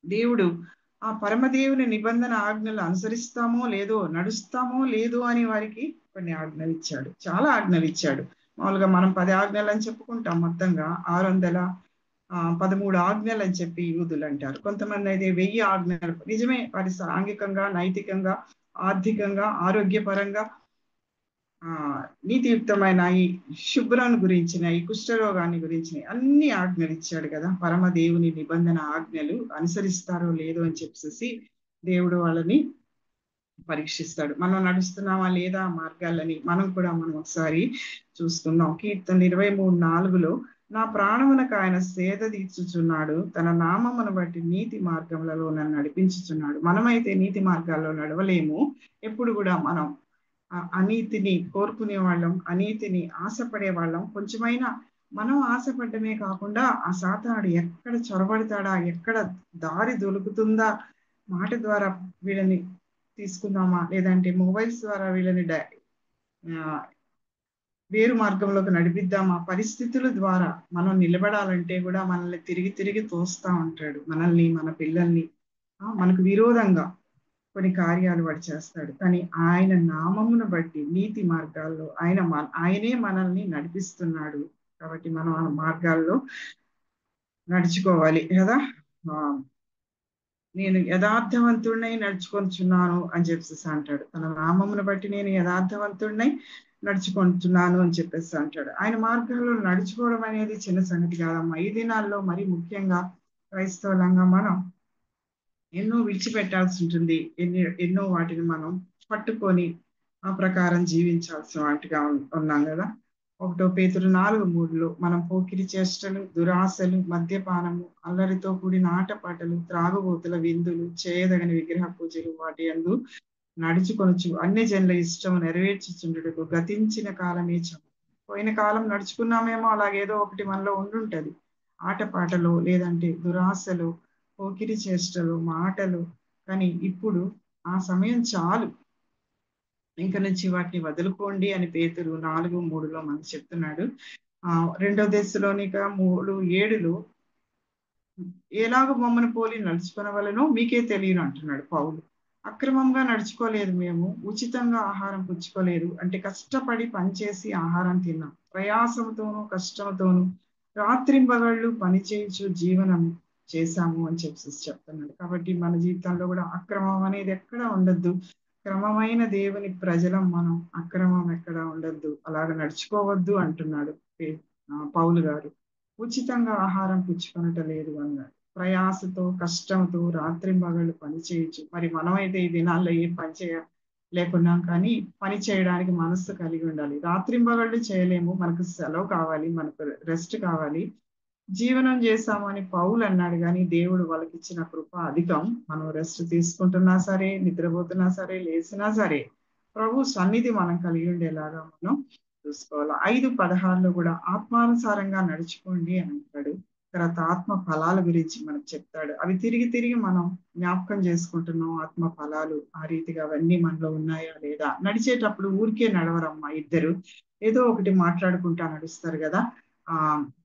దేవుడు ఆ పరమదేవుని నిబంధన ఆజ్ఞలు అనుసరిస్తామో లేదో, నడుస్తామో లేదో అని వారికి కొన్ని ఆజ్ఞలు ఇచ్చాడు. చాలా ఆజ్ఞలు ఇచ్చాడు. మామూలుగా మనం 10 ఆజ్ఞలు అని చెప్పుకుంటాం, మొత్తంగా 613 ఆజ్ఞలు అని చెప్పి యూదులు అంటారు. కొంతమంది అయితే 1000 ఆజ్ఞలు. నిజమే, వారి సాంఘికంగా, నైతికంగా, ఆర్థికంగా, ఆరోగ్యపరంగా, నీతియుక్తమైన ఈ శుభ్రం గురించిన, ఈ కుష్ఠరోగాన్ని గురించిన అన్ని ఆజ్ఞలు ఇచ్చాడు కదా. పరమదేవుని నిబంధన ఆజ్ఞలు అనుసరిస్తారో లేదో అని చెప్పేసి దేవుడు వాళ్ళని పరీక్షిస్తాడు. మనం నడుస్తున్నామా లేదా మార్గాలని మనం ఒకసారి చూస్తున్నాం. కీర్తన 23:4 నా ప్రాణమునకు ఆయన సేద తీర్చుచున్నాడు, తన నామమును బట్టి నీతి మార్గములలో నన్ను నడిపించుచున్నాడు. మనమైతే నీతి మార్గాల్లో నడవలేము. ఎప్పుడు కూడా మనం అనీతిని కోరుకునే వాళ్ళం, అనీతిని ఆశపడే వాళ్ళం. కొంచెమైనా మనం ఆశపడ్డమే కాకుండా ఆ సాతానుడు ఎక్కడ చొరబడతాడా, ఎక్కడ దారి దొరుకుతుందా, మాట ద్వారా వీళ్ళని తీసుకుందామా, లేదంటే మొబైల్స్ ద్వారా వీళ్ళని వేరు మార్గంలోకి నడిపిద్దామా, పరిస్థితుల ద్వారా మనం నిలబడాలంటే కూడా మనల్ని తిరిగి తిరిగి తోస్తా ఉంటాడు. మనల్ని, మన పిల్లల్ని మనకు విరోధంగా కొన్ని కార్యాలు వాడు చేస్తాడు. కానీ ఆయన నామమును బట్టి నీతి మార్గాల్లో ఆయనే మనల్ని నడిపిస్తున్నాడు. కాబట్టి మనం ఆ మార్గాల్లో నడుచుకోవాలి కదా. నేను యథార్థవంతుడినై నడుచుకొంచున్నాను అని చెప్పేసి అంటాడు. తన నామమును బట్టి నేను యథార్థవంతుడినై నడుచుకుంటున్నాను అని చెప్పేసి అంటాడు. ఆయన మార్గాల్లో నడుచుకోవడం అనేది చిన్న సంగతి కాదమ్మా. ఈ దినాల్లో మరి ముఖ్యంగా క్రైస్తవులంగా మనం ఎన్నో విడిచిపెట్టాల్సి ఉంటుంది. ఎన్నో వాటిని మనం పట్టుకొని ఆ ప్రకారం జీవించాల్సిన వాటిగా ఉన్నాం కదా. 1 పేతురు 4:3 మనం పోకిరి చేష్టలు, దురాశలు, మద్యపానము, అల్లరితో కూడిన ఆటపాటలు, త్రాగుబోతుల విందులు, చేయదగని విగ్రహ పూజలు వాటి యందు నడుచుకొనొచ్చు అన్ని జనుల ఇష్టం నెరవేర్చుచుండుటకు గతించిన కాలమే చాలు. పోయిన కాలం నడుచుకున్నామేమో, అలాగేదో ఒకటి మనలో ఉండుంటది. ఆటపాటలు, లేదంటే దురాశలు, పోకిరి చేష్టలు, మాటలు. కానీ ఇప్పుడు ఆ సమయం చాలు, ఇంక నుంచి వాటిని వదులుకోండి అని పేతురు 4:3 మనకు చెప్తున్నాడు. 2 దెస్సలోనిక 3:7 ఎలాగో మమ్మల్ని పోలి నడుచుకునవలెనో మీకే తెలియను అంటున్నాడు పౌలు. అక్రమంగా నడుచుకోలేదు మేము, ఉచితంగా ఆహారం పుచ్చుకోలేదు. అంటే కష్టపడి పనిచేసి ఆహారం తిన్నాం, ప్రయాసంతోనూ కష్టంతోనూ రాత్రింబగళ్ళు పనిచేయచ్చు జీవనం చేశాము అని చెప్తున్నాడు. కాబట్టి మన జీవితంలో కూడా అక్రమం అనేది ఎక్కడ ఉండద్దు. క్రమమైన దేవుని ప్రజలం మనం, అక్రమం ఎక్కడ ఉండొద్దు, అలాగ నడుచుకోవద్దు అంటున్నాడు పౌలు గారు. ఉచితంగా ఆహారం పుచ్చుకొనట లేదు అన్నాడు. ప్రయాసతో కష్టంతో రాత్రింబగళ్ళు పని చేయొచ్చు. మరి మనమైతే ఈ దినాల్లో ఏం పని లేకున్నాం, కానీ పని చేయడానికి మనస్సు కలిగి ఉండాలి. రాత్రింబగళ్ళు చేయలేము, మనకు సెలవు కావాలి, మనకు రెస్ట్ కావాలి. జీవనం చేశామని పౌలు అన్నాడు, కానీ దేవుడు వాళ్ళకి ఇచ్చిన కృప అధికం. మనం రెస్ట్ తీసుకుంటున్నా సరే, నిద్రపోతున్నా సరే, లేచినా సరే ప్రభు సన్నిధి మనం కలిగి ఉండేలాగా మనం చూసుకోవాలి. 5:16 కూడా ఆత్మానుసారంగా నడుచుకోండి అని అంటాడు. తర్వాత ఆత్మ ఫలాల గురించి మనకు చెప్తాడు. అవి తిరిగి తిరిగి మనం జ్ఞాపకం చేసుకుంటున్నాం. ఆత్మ ఫలాలు ఆ రీతిగా అవన్నీ మనలో ఉన్నాయా లేదా. నడిచేటప్పుడు ఊరికే నడవరమ్మా, ఇద్దరు ఏదో ఒకటి మాట్లాడుకుంటా నడుస్తారు కదా.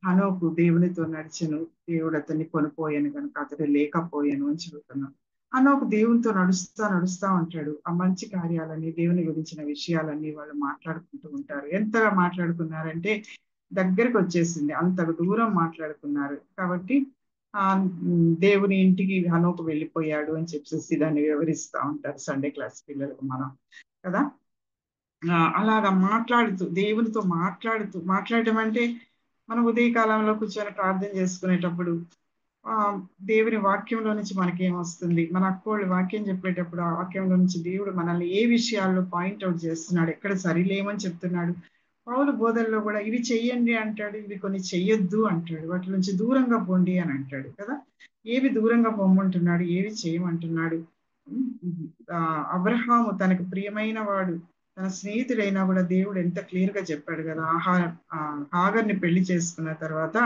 హనోకు దేవునితో నడిచెను, దేవుడు అతన్ని కొనిపోయాను కనుక అతడు లేకపోయాను అని చెబుతున్నాం. హనోకు దేవునితో నడుస్తా ఉంటాడు. ఆ మంచి కార్యాలని, దేవుని గురించిన విషయాలన్నీ వాళ్ళు మాట్లాడుకుంటూ ఉంటారు. ఎంతగా మాట్లాడుకున్నారంటే దగ్గరకు వచ్చేసింది, అంతకు దూరం మాట్లాడుకున్నారు. కాబట్టి దేవుని ఇంటికి హనోకు వెళ్ళిపోయాడు అని చెప్పేసి దాన్ని వివరిస్తూ ఉంటారు సండే క్లాస్ పిల్లలకు మనం కదా. అలాగా మాట్లాడుతూ, దేవునితో మాట్లాడటం అంటే మనం ఉదయకాలంలో కూర్చొని ప్రార్థన చేసుకునేటప్పుడు దేవుని వాక్యంలో నుంచి మనకేమొస్తుంది, మన అక్కోళ్ళు వాక్యం చెప్పేటప్పుడు ఆ వాక్యంలో నుంచి దేవుడు మనల్ని ఏ విషయాల్లో పాయింట్అవుట్ చేస్తున్నాడు, ఎక్కడ సరిలేమని చెప్తున్నాడు. పౌలు బోధనలో కూడా ఇవి చెయ్యండి అంటాడు, ఇవి కొన్ని చెయ్యొద్దు అంటాడు, వాటి నుంచి దూరంగా పోండి అని అంటాడు కదా. ఏవి దూరంగా పొమ్మంటున్నాడు, ఏవి చేయమంటున్నాడు. అబ్రహాము తనకు ప్రియమైన వాడు, తన స్నేహితుడైనా కూడా దేవుడు ఎంత క్లియర్ గా చెప్పాడు కదా. హాగర్ని పెళ్లి చేసుకున్న తర్వాత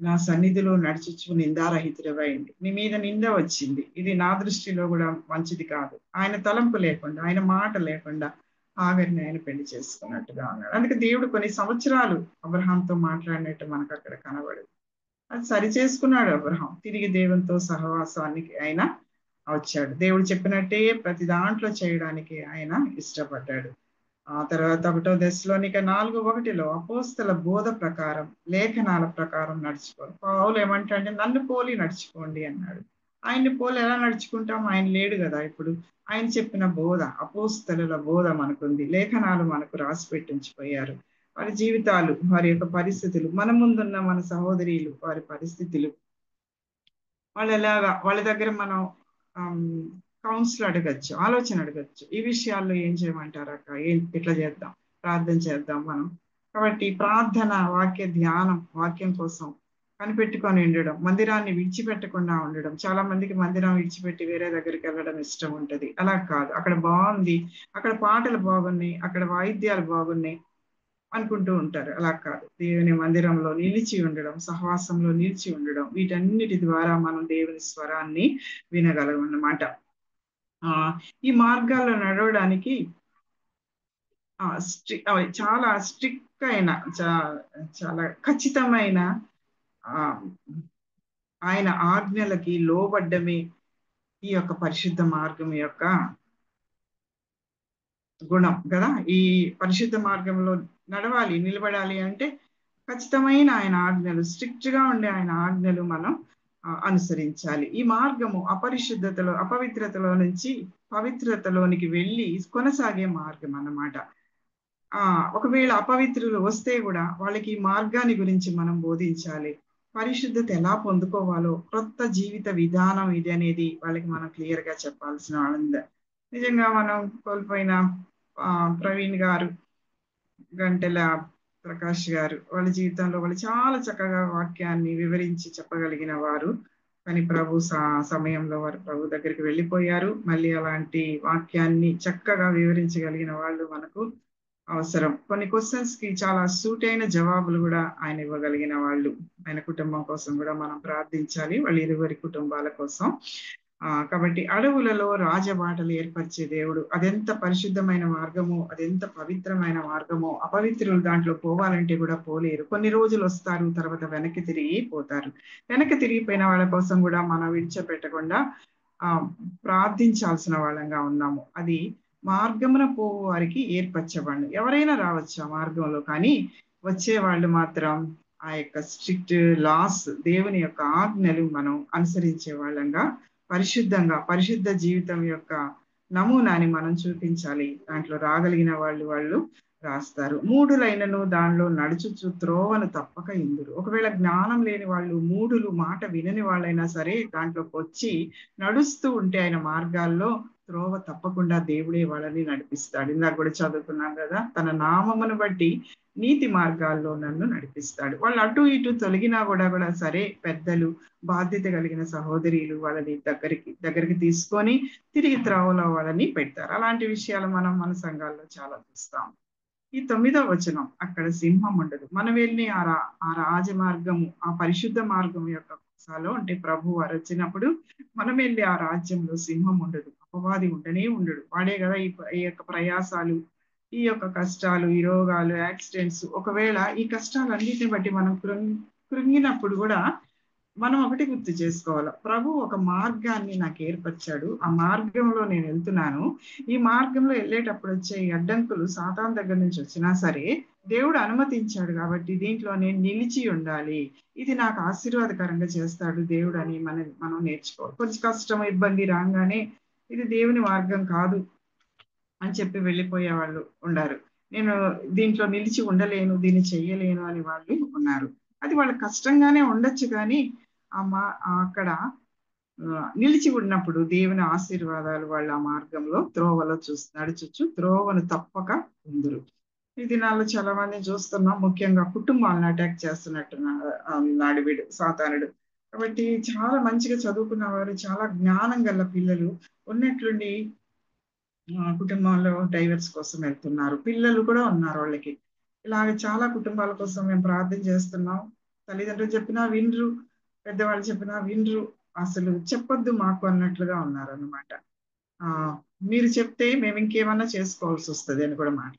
నా సన్నిధిలో నడిచుచు నిందారహితుడమైంది, నీ మీద నింద వచ్చింది, ఇది నా దృష్టిలో కూడా మంచిది కాదు. ఆయన తలంపు లేకుండా, ఆయన మాట లేకుండా హాగర్ని ఆయన పెళ్లి చేసుకున్నట్టుగా ఉన్నాడు. అందుకే దేవుడు కొన్ని సంవత్సరాలు అబ్రహాంతో మాట్లాడినట్టు మనకు అక్కడ కనబడదు. అది సరి చేసుకున్నాడు అబ్రహాం. తిరిగి దేవునితో సహవాసానికి ఆయన వచ్చాడు. దేవుడు చెప్పినట్టే ప్రతి దాంట్లో చేయడానికి ఆయన ఇష్టపడ్డాడు. ఆ తర్వాత 1 దశలోనిక 4:1 అపోస్తల బోధ ప్రకారం, లేఖనాల ప్రకారం నడుచుకోవాలి. పౌలు ఏమంటాడంటే నన్ను పోలి నడుచుకోండి అన్నాడు. ఆయన్ని పోలి ఎలా నడుచుకుంటాం, ఆయన లేడు కదా ఇప్పుడు. ఆయన చెప్పిన బోధ, అపోస్తలుల బోధ మనకుంది, లేఖనాలు మనకు రాసి పెట్టించిపోయారు. వారి జీవితాలు, వారి యొక్క పరిస్థితులు, మన ముందున్న మన సహోదరులు వారి పరిస్థితులు, వాళ్ళు ఎలాగా, వాళ్ళ దగ్గర మనం కౌన్సిల్ అడగచ్చు, ఆలోచన అడగచ్చు. ఈ విషయాల్లో ఏం చేయమంటారు అక్క, ఎట్లా చేద్దాం, ప్రార్థన చేద్దాం మనం. కాబట్టి ప్రార్థన, వాక్య ధ్యానం, వాక్యం కోసం కనిపెట్టుకొని ఉండడం, మందిరాన్ని విడిచిపెట్టకుండా ఉండడం. చాలా మందికి మందిరం విడిచిపెట్టి వేరే దగ్గరికి వెళ్ళడం ఇష్టం ఉంటుంది. అలా కాదు, అక్కడ బాగుంది, అక్కడ పాటలు బాగున్నాయి, అక్కడ వాయిద్యాలు బాగున్నాయి అనుకుంటూ ఉంటారు. అలా కాదు, దేవుని మందిరంలో నిలిచి ఉండడం, సహవాసంలో నిలిచి ఉండడం, వీటన్నిటి ద్వారా మనం దేవుని స్వరాన్ని వినగలం అన్నమాట. ఈ మార్గాల్లో నడవడానికి చాలా స్ట్రిక్ట్ అయిన, చాలా ఖచ్చితమైన ఆయన ఆజ్ఞలకి లోబడ్డమే ఈ యొక్క పరిశుద్ధ మార్గం యొక్క గుణం కదా. ఈ పరిశుద్ధ మార్గంలో నడవాలి, నిలబడాలి అంటే ఖచ్చితమైన ఆయన ఆజ్ఞలు, స్ట్రిక్ట్ గా ఉండే ఆయన ఆజ్ఞలు మనం అనుసరించాలి. ఈ మార్గము అపవిత్రతలో నుంచి పవిత్రతలోనికి వెళ్ళి కొనసాగే మార్గం అన్నమాట. ఒకవేళ అపవిత్రులు వస్తే కూడా వాళ్ళకి ఈ మార్గాన్ని గురించి మనం బోధించాలి. పరిశుద్ధత ఎలా పొందుకోవాలో, క్రొత్త జీవిత విధానం ఇది అనేది వాళ్ళకి మనం క్లియర్ గా చెప్పాల్సిన ఉంది. నిజంగా మనం కోల్పోయిన ప్రవీణ్ గారు, గంటెల ప్రకాష్ గారు, వాళ్ళ జీవితంలో వాళ్ళు చాలా చక్కగా వాక్యాన్ని వివరించి చెప్పగలిగిన వారు. కానీ ప్రభు సమయంలో వారు ప్రభు దగ్గరికి వెళ్ళిపోయారు. మళ్ళీ అలాంటి వాక్యాన్ని చక్కగా వివరించగలిగిన వాళ్ళు మనకు అవసరం. కొన్ని క్వశ్చన్స్ కి చాలా సూట్ అయిన జవాబులు కూడా ఆయన ఇవ్వగలిగిన వాళ్ళు. ఆయన కుటుంబం కోసం కూడా మనం ప్రార్థించాలి, వాళ్ళ ఇరువురి కుటుంబాల కోసం. కాబట్టి అడవులలో రాజబాటలు ఏర్పరిచే దేవుడు, అదెంత పరిశుద్ధమైన మార్గమో, అదెంత పవిత్రమైన మార్గమో. అపవిత్రులు దాంట్లో పోవాలంటే కూడా పోలేరు. కొన్ని రోజులు వస్తారు, తర్వాత వెనక్కి తిరిగి పోతారు. వెనక్కి తిరిగిపోయిన వాళ్ళ కోసం కూడా మనం విడిచిపెట్టకుండా ప్రార్థించాల్సిన వాళ్ళంగా ఉన్నాము. అది మార్గమున పోవు వారికి ఏర్పరచబడి, ఎవరైనా రావచ్చు ఆ మార్గంలో, కానీ వచ్చే వాళ్ళు మాత్రం ఆ యొక్క స్ట్రిక్ట్ లాస్, దేవుని యొక్క ఆజ్ఞలు మనం అనుసరించే వాళ్ళంగా పరిశుద్ధంగా పరిశుద్ధ జీవితం యొక్క నమూనాని మనం చూపించాలి. దాంట్లో రాగలిగిన వాళ్ళు రాస్తారు. మూఢులైనను దానిలో నడుచుచు త్రోవను తప్పక ఇందురు. ఒకవేళ జ్ఞానం లేని వాళ్ళు, మూఢులు, మాట వినని వాళ్ళైనా సరే దాంట్లోకి వచ్చి నడుస్తూ ఉంటే ఆయన మార్గాల్లో త్రోవ తప్పకుండా దేవుడే వాళ్ళని నడిపిస్తాడు. ఇందాక కూడా చదువుకున్నాం కదా, తన నామమును బట్టి నీతి మార్గాల్లో నన్ను నడిపిస్తాడు. వాళ్ళు అటు ఇటు తొలగినా కూడా సరే పెద్దలు, బాధ్యత కలిగిన సహోదరులు వాళ్ళని దగ్గరికి తీసుకొని తిరిగి త్రోవలో వాళ్ళని పెడతారు. అలాంటి విషయాలు మనం మన సంఘాల్లో చాలా చూస్తాం. ఈ 9వ వచనం, అక్కడ సింహం ఉండదు. మనం వెళ్ళి ఆ రాజమార్గము, ఆ పరిశుద్ధ మార్గం యొక్క కొసలో అంటే ప్రభు వారు వచ్చినప్పుడు మనం వెళ్ళి ఆ రాజ్యంలో సింహం ఉండదు, అపవాది ఉండనే ఉండడు. వాడే కదా ఈ యొక్క ప్రయాసాలు, ఈ యొక్క కష్టాలు, ఈ రోగాలు, యాక్సిడెంట్స్. ఒకవేళ ఈ కష్టాలన్నిటిని బట్టి మనం కృంగినప్పుడు కూడా మనం ఒకటి గుర్తు చేసుకోవాలి, ప్రభు ఒక మార్గాన్ని నాకు ఏర్పరిచాడు, ఆ మార్గంలో నేను వెళ్తున్నాను. ఈ మార్గంలో వెళ్ళేటప్పుడు వచ్చే ఈ అడ్డంకులు సాతాను దగ్గర నుంచి వచ్చినా సరే దేవుడు అనుమతించాడు కాబట్టి దీంట్లో నేను నిలిచి ఉండాలి, ఇది నాకు ఆశీర్వాదకరంగా చేస్తాడు దేవుడు అని మనం నేర్చుకోవాలి. కొంచెం కష్టం, ఇబ్బంది రాగానే ఇది దేవుని మార్గం కాదు అని చెప్పి వెళ్ళిపోయే వాళ్ళు ఉన్నారు. నేను దీంట్లో నిలిచి ఉండలేను, దీన్ని చెయ్యలేను అని వాళ్ళు ఉన్నారు. అది వాళ్ళకి కష్టంగానే ఉండొచ్చు, కానీ అక్కడ నిలిచి ఉన్నప్పుడు దేవుని ఆశీర్వాదాలు వాళ్ళ ఆ మార్గంలో త్రోవలో నడుచుచు త్రోవను తప్పక ఉందురు. ఈ దినాల్లో చాలా మంది చూస్తున్నాం, ముఖ్యంగా కుటుంబాలను అటాక్ చేస్తున్నట్టున్నాడు వీడు సాతానుడు. కాబట్టి చాలా మంచిగా చదువుకున్న వారు, చాలా జ్ఞానం గల పిల్లలు ఉన్నట్లుండి కుటుంబంలో డైవర్స్ కోసం వెళ్తున్నారు. పిల్లలు కూడా ఉన్నారు వాళ్ళకి. ఇలాగ చాలా కుటుంబాల కోసం మేము ప్రార్థన చేస్తున్నాం. తల్లిదండ్రులు చెప్పినా వినరు, పెద్దవాళ్ళు చెప్పినా వినరు, అసలు చెప్పొద్దు మాకు అన్నట్లుగా ఉన్నారు అన్నమాట. మీరు చెప్తే మేము ఇంకేమన్నా చేసుకోవాల్సి వస్తుంది అని కూడా మాట.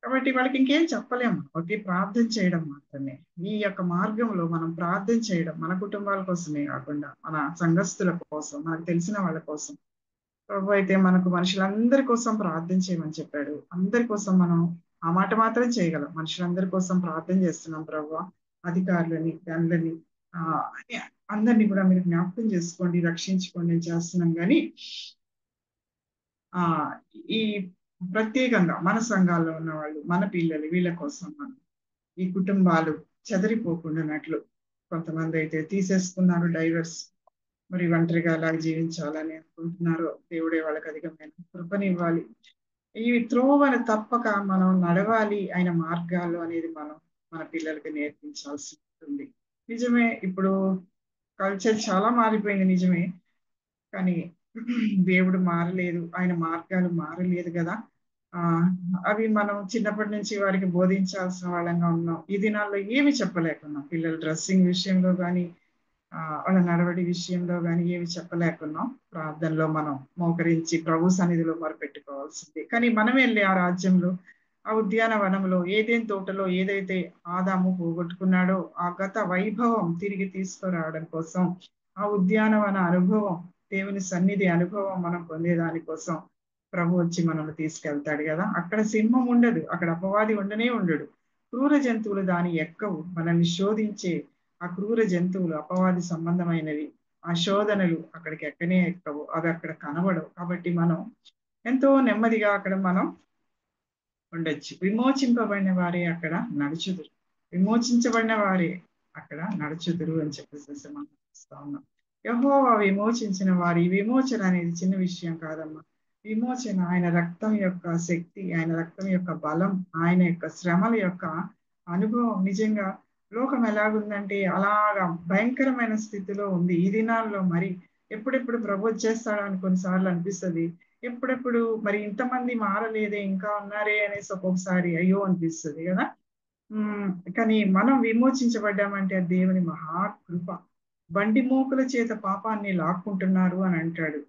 కాబట్టి వాళ్ళకి ఇంకేం చెప్పలేము, ఒకటి ప్రార్థన చేయడం మాత్రమే. ఈ యొక్క మార్గంలో మనం ప్రార్థన చేయడం, మన కుటుంబాల కోసమే కాకుండా మన సంఘస్థుల కోసం, మనకు తెలిసిన వాళ్ళ కోసం. ప్రభు అయితే మనకు మనుషులందరి కోసం ప్రార్థన చేయమని చెప్పాడు. అందరి కోసం మనం ఆ మాట మాత్రం చేయగలం. మనుషులందరి కోసం ప్రార్థన చేస్తున్నాం ప్రభు, అధికారులని, అందరినీ అందరినీ కూడా మీరు జ్ఞాపకం చేసుకోండి, రక్షించుకోండి అని చేస్తున్నాం. కానీ ఈ ప్రత్యేకంగా మన సంఘాల్లో ఉన్న వాళ్ళు, మన పిల్లలు, వీళ్ళ కోసం మనం ఈ కుటుంబాలు చెదరిపోకుండానట్లు కొంతమంది అయితే తీసేసుకున్నారు డైవర్స్, మరి ఒంటరిగా అలా జీవించాలని అనుకుంటున్నారు. దేవుడే వాళ్ళకి అధికమైన కృపనివ్వాలి. ఈ త్రోవను తప్పక మనం నడవాలి ఆయన మార్గాలు అనేది మనం మన పిల్లలకి నేర్పించాల్సి ఉంటుంది. నిజమే, ఇప్పుడు కల్చర్ చాలా మారిపోయింది నిజమే, కానీ దేవుడు మారలేదు, ఆయన మార్గాలు మారలేదు కదా. అవి మనం చిన్నప్పటి నుంచి వారికి బోధించాల్సిన వాళ్ళంగా ఉన్నాం. ఈ దినాల్లో ఏమి చెప్పలేకున్నాం. పిల్లల డ్రెస్సింగ్ విషయంలో కానీ, వాళ్ళ నడవడి విషయంలో కానీ ఏమి చెప్పలేకున్నాం. ప్రార్థనలో మనం మోకరించి ప్రభు సన్నిధిలో మొరపెట్టుకోవాల్సింది. కానీ మనం వెళ్ళి ఆ రాజ్యంలో, ఆ ఉద్యానవనంలో, ఏదైనా తోటలో ఏదైతే ఆదాము పోగొట్టుకున్నాడో ఆ గత వైభవం తిరిగి తీసుకురావడం కోసం, ఆ ఉద్యానవన అనుభవం, దేవుని సన్నిధి అనుభవం మనం పొందేదాని కోసం ప్రభు వచ్చి మనల్ని తీసుకెళ్తాడు కదా. అక్కడ సింహం ఉండదు, అక్కడ అపవాది ఉండనే ఉండడు. క్రూర జంతువులు దాని ఎక్కవు. మనల్ని శోధించే ఆ క్రూర జంతువులు, అపవాది సంబంధమైనవి, ఆ శోధనలు అక్కడికి ఎక్కనే ఎక్కవు, అవి అక్కడ కనబడవు. కాబట్టి మనం ఎంతో నెమ్మదిగా అక్కడ మనం ఉండొచ్చు. విమోచింపబడిన వారే అక్కడ నడుచుదురు, విమోచించబడిన వారే అక్కడ నడుచుదురు అని చెప్పేసి మనం చూస్తా ఉన్నాం. యెహోవా విమోచించిన వారి విమోచన అనేది చిన్న విషయం కాదమ్మా. విమోచన ఆయన రక్తం యొక్క శక్తి, ఆయన రక్తం యొక్క బలం, ఆయన యొక్క శ్రమల యొక్క అనుభవం. నిజంగా లోకం ఎలాగుందంటే అలాగా భయంకరమైన స్థితిలో ఉంది ఈ దినాల్లో. మరి ఎప్పుడెప్పుడు ప్రభు వచ్చేస్తాడు అని కొన్నిసార్లు అనిపిస్తుంది. ఎప్పుడెప్పుడు మరి ఇంతమంది మారలేదే, ఇంకా ఉన్నారే అనేసి ఒక్కొక్కసారి అయ్యో అనిపిస్తుంది కదా. కానీ మనం విమోచించబడ్డామంటే అది దేవుని మహాకృప. బండి మోకుల చేత పాపాన్ని లాక్కుంటున్నారు అని అంటాడు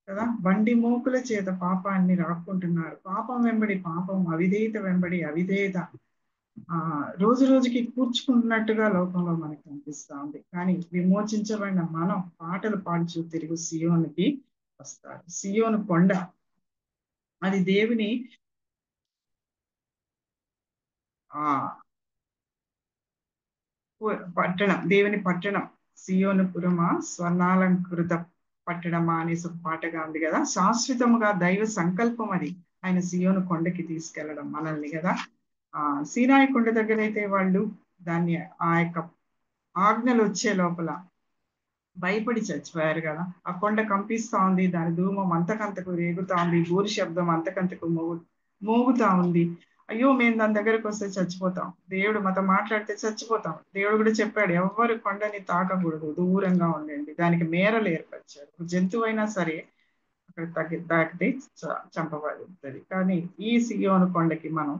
కదా. బండి మోకుల చేత పాపాన్ని లాక్కుంటున్నారు. పాపం వెంబడి పాపం, అవిధేయత వెంబడి అవిధేయత రోజు రోజుకి కూర్చుకుంటున్నట్టుగా లోకంలో మనకు కనిపిస్తా ఉంది. కానీ విమోచించబడిన మనం పాటలు పాడుచు తిరిగి సియోనుకి వస్తారు. సియోను కొండ అది దేవుని పట్టణం, దేవుని పట్టణం. సియోను పురమా స్వర్ణాలంకృత పట్టడమా అనేసి ఒక పాటగా ఉంది కదా. శాశ్వతముగా దైవ సంకల్పం అది, ఆయన సియోను కొండకి తీసుకెళ్లడం మనల్ని కదా. సీనాయి కొండ దగ్గర అయితే వాళ్ళు దాన్ని ఆ యొక్క ఆజ్ఞలు వచ్చే లోపల భయపడి చచ్చిపోయారు కదా. ఆ కొండ కంపిస్తా ఉంది, దాని ధూమం అంతకంతకు రేగుతా ఉంది, గూరి శబ్దం అంతకంతకు మోగుతా ఉంది. అయ్యో మేము దాని దగ్గరకు వస్తే చచ్చిపోతాం, దేవుడు మాతో మాట్లాడితే చచ్చిపోతాం. దేవుడు కూడా చెప్పాడు, ఎవరు కొండని తాకకూడదు, దూరంగా ఉండండి. దానికి మేరలు ఏర్పరిచాడు. జంతువు అయినా సరే అక్కడ తాకితే చంపబడుతుంది. కానీ ఈ సియోను కొండకి మనం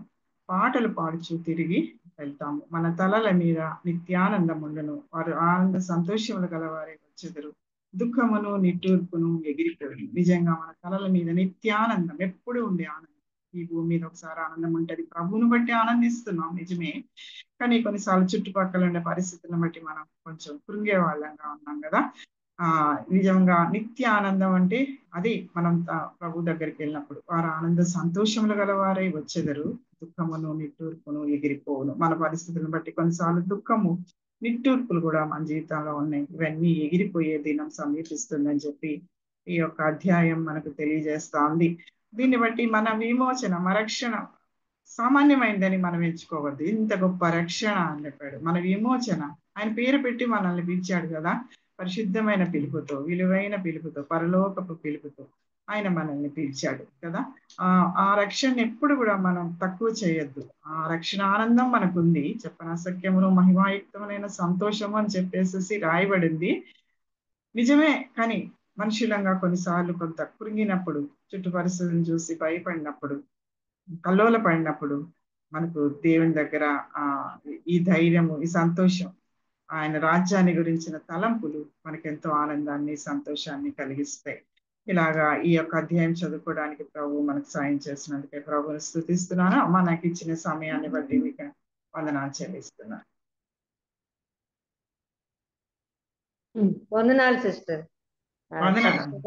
పాటలు పాడుచు తిరిగి వెళ్తాము. మన తలల మీద నిత్యానందం ఉండను, వారు ఆనంద సంతోషములు గలవారే వచ్చెదరు, దుఃఖమును నిట్టూర్పును ఎగిరిపోయి. నిజంగా మన తలల మీద నిత్యానందం, ఎప్పుడు ఉండే ఆనందం. ఈ భూమి మీద ఒకసారి ఆనందం ఉంటది, ప్రభువును బట్టి ఆనందిస్తున్నాం నిజమే, కానీ కొన్నిసార్లు చుట్టుపక్కల ఉండే పరిస్థితులను బట్టి మనం కొంచెం కృంగే వాళ్ళంగా ఉన్నాం కదా. నిజంగా నిత్య ఆనందం అంటే అది మనం ప్రభు దగ్గరికి వెళ్ళినప్పుడు వారు ఆనంద సంతోషములు గలవారై వచ్చెదరు, దుఃఖమును నిట్టూర్పును ఎగిరిపోవును. మన పరిస్థితులను బట్టి కొన్నిసార్లు దుఃఖము నిట్టూర్పులు కూడా మన జీవితంలో ఉన్నాయి. ఇవన్నీ ఎగిరిపోయే దినం సమీపిస్తుందని చెప్పి ఈ యొక్క అధ్యాయం మనకు తెలియజేస్తా ఉంది. దీన్ని బట్టి మన విమోచన, మన రక్షణ సామాన్యమైందని మనం ఎంచుకోవద్దు. ఇంత గొప్ప రక్షణ అని చెప్పాడు. మన విమోచన, ఆయన పేరు పెట్టి మనల్ని పిలిచాడు కదా. పరిశుద్ధమైన పిలుపుతో, విలువైన పిలుపుతో, పరలోకపు పిలుపుతో ఆయన మనల్ని పిలిచాడు కదా. ఆ రక్షణ ఎప్పుడు కూడా మనం తక్కువ చేయొద్దు. ఆ రక్షణ ఆనందం మనకుంది. చెప్పన సఖ్యమును మహిమాయుక్తమైన సంతోషము అని చెప్పేసి రాయబడింది నిజమే. కానీ మనుషులంగా కొన్నిసార్లు కొంత కృంగినప్పుడు, చుట్టూ పరిస్థితులను చూసి భయపడినప్పుడు, కల్లోల పడినప్పుడు మనకు దేవుని దగ్గర ఈ ధైర్యము, ఈ సంతోషం, ఆయన రాజ్యాన్ని గురించిన తలంపులు మనకెంతో ఆనందాన్ని, సంతోషాన్ని కలిగిస్తాయి. ఇలాగా ఈ యొక్క అధ్యాయం చదువుకోవడానికి ప్రభు మనకు సాయం చేసినందుకే ప్రభుని స్తుతిస్తున్నాను. అమ్మ, నాకు ఇచ్చిన సమయాన్ని బట్టి మీకు వందనాలు చెల్లిస్తున్నాను. వందనాలు సిస్టర్. వందనాలు.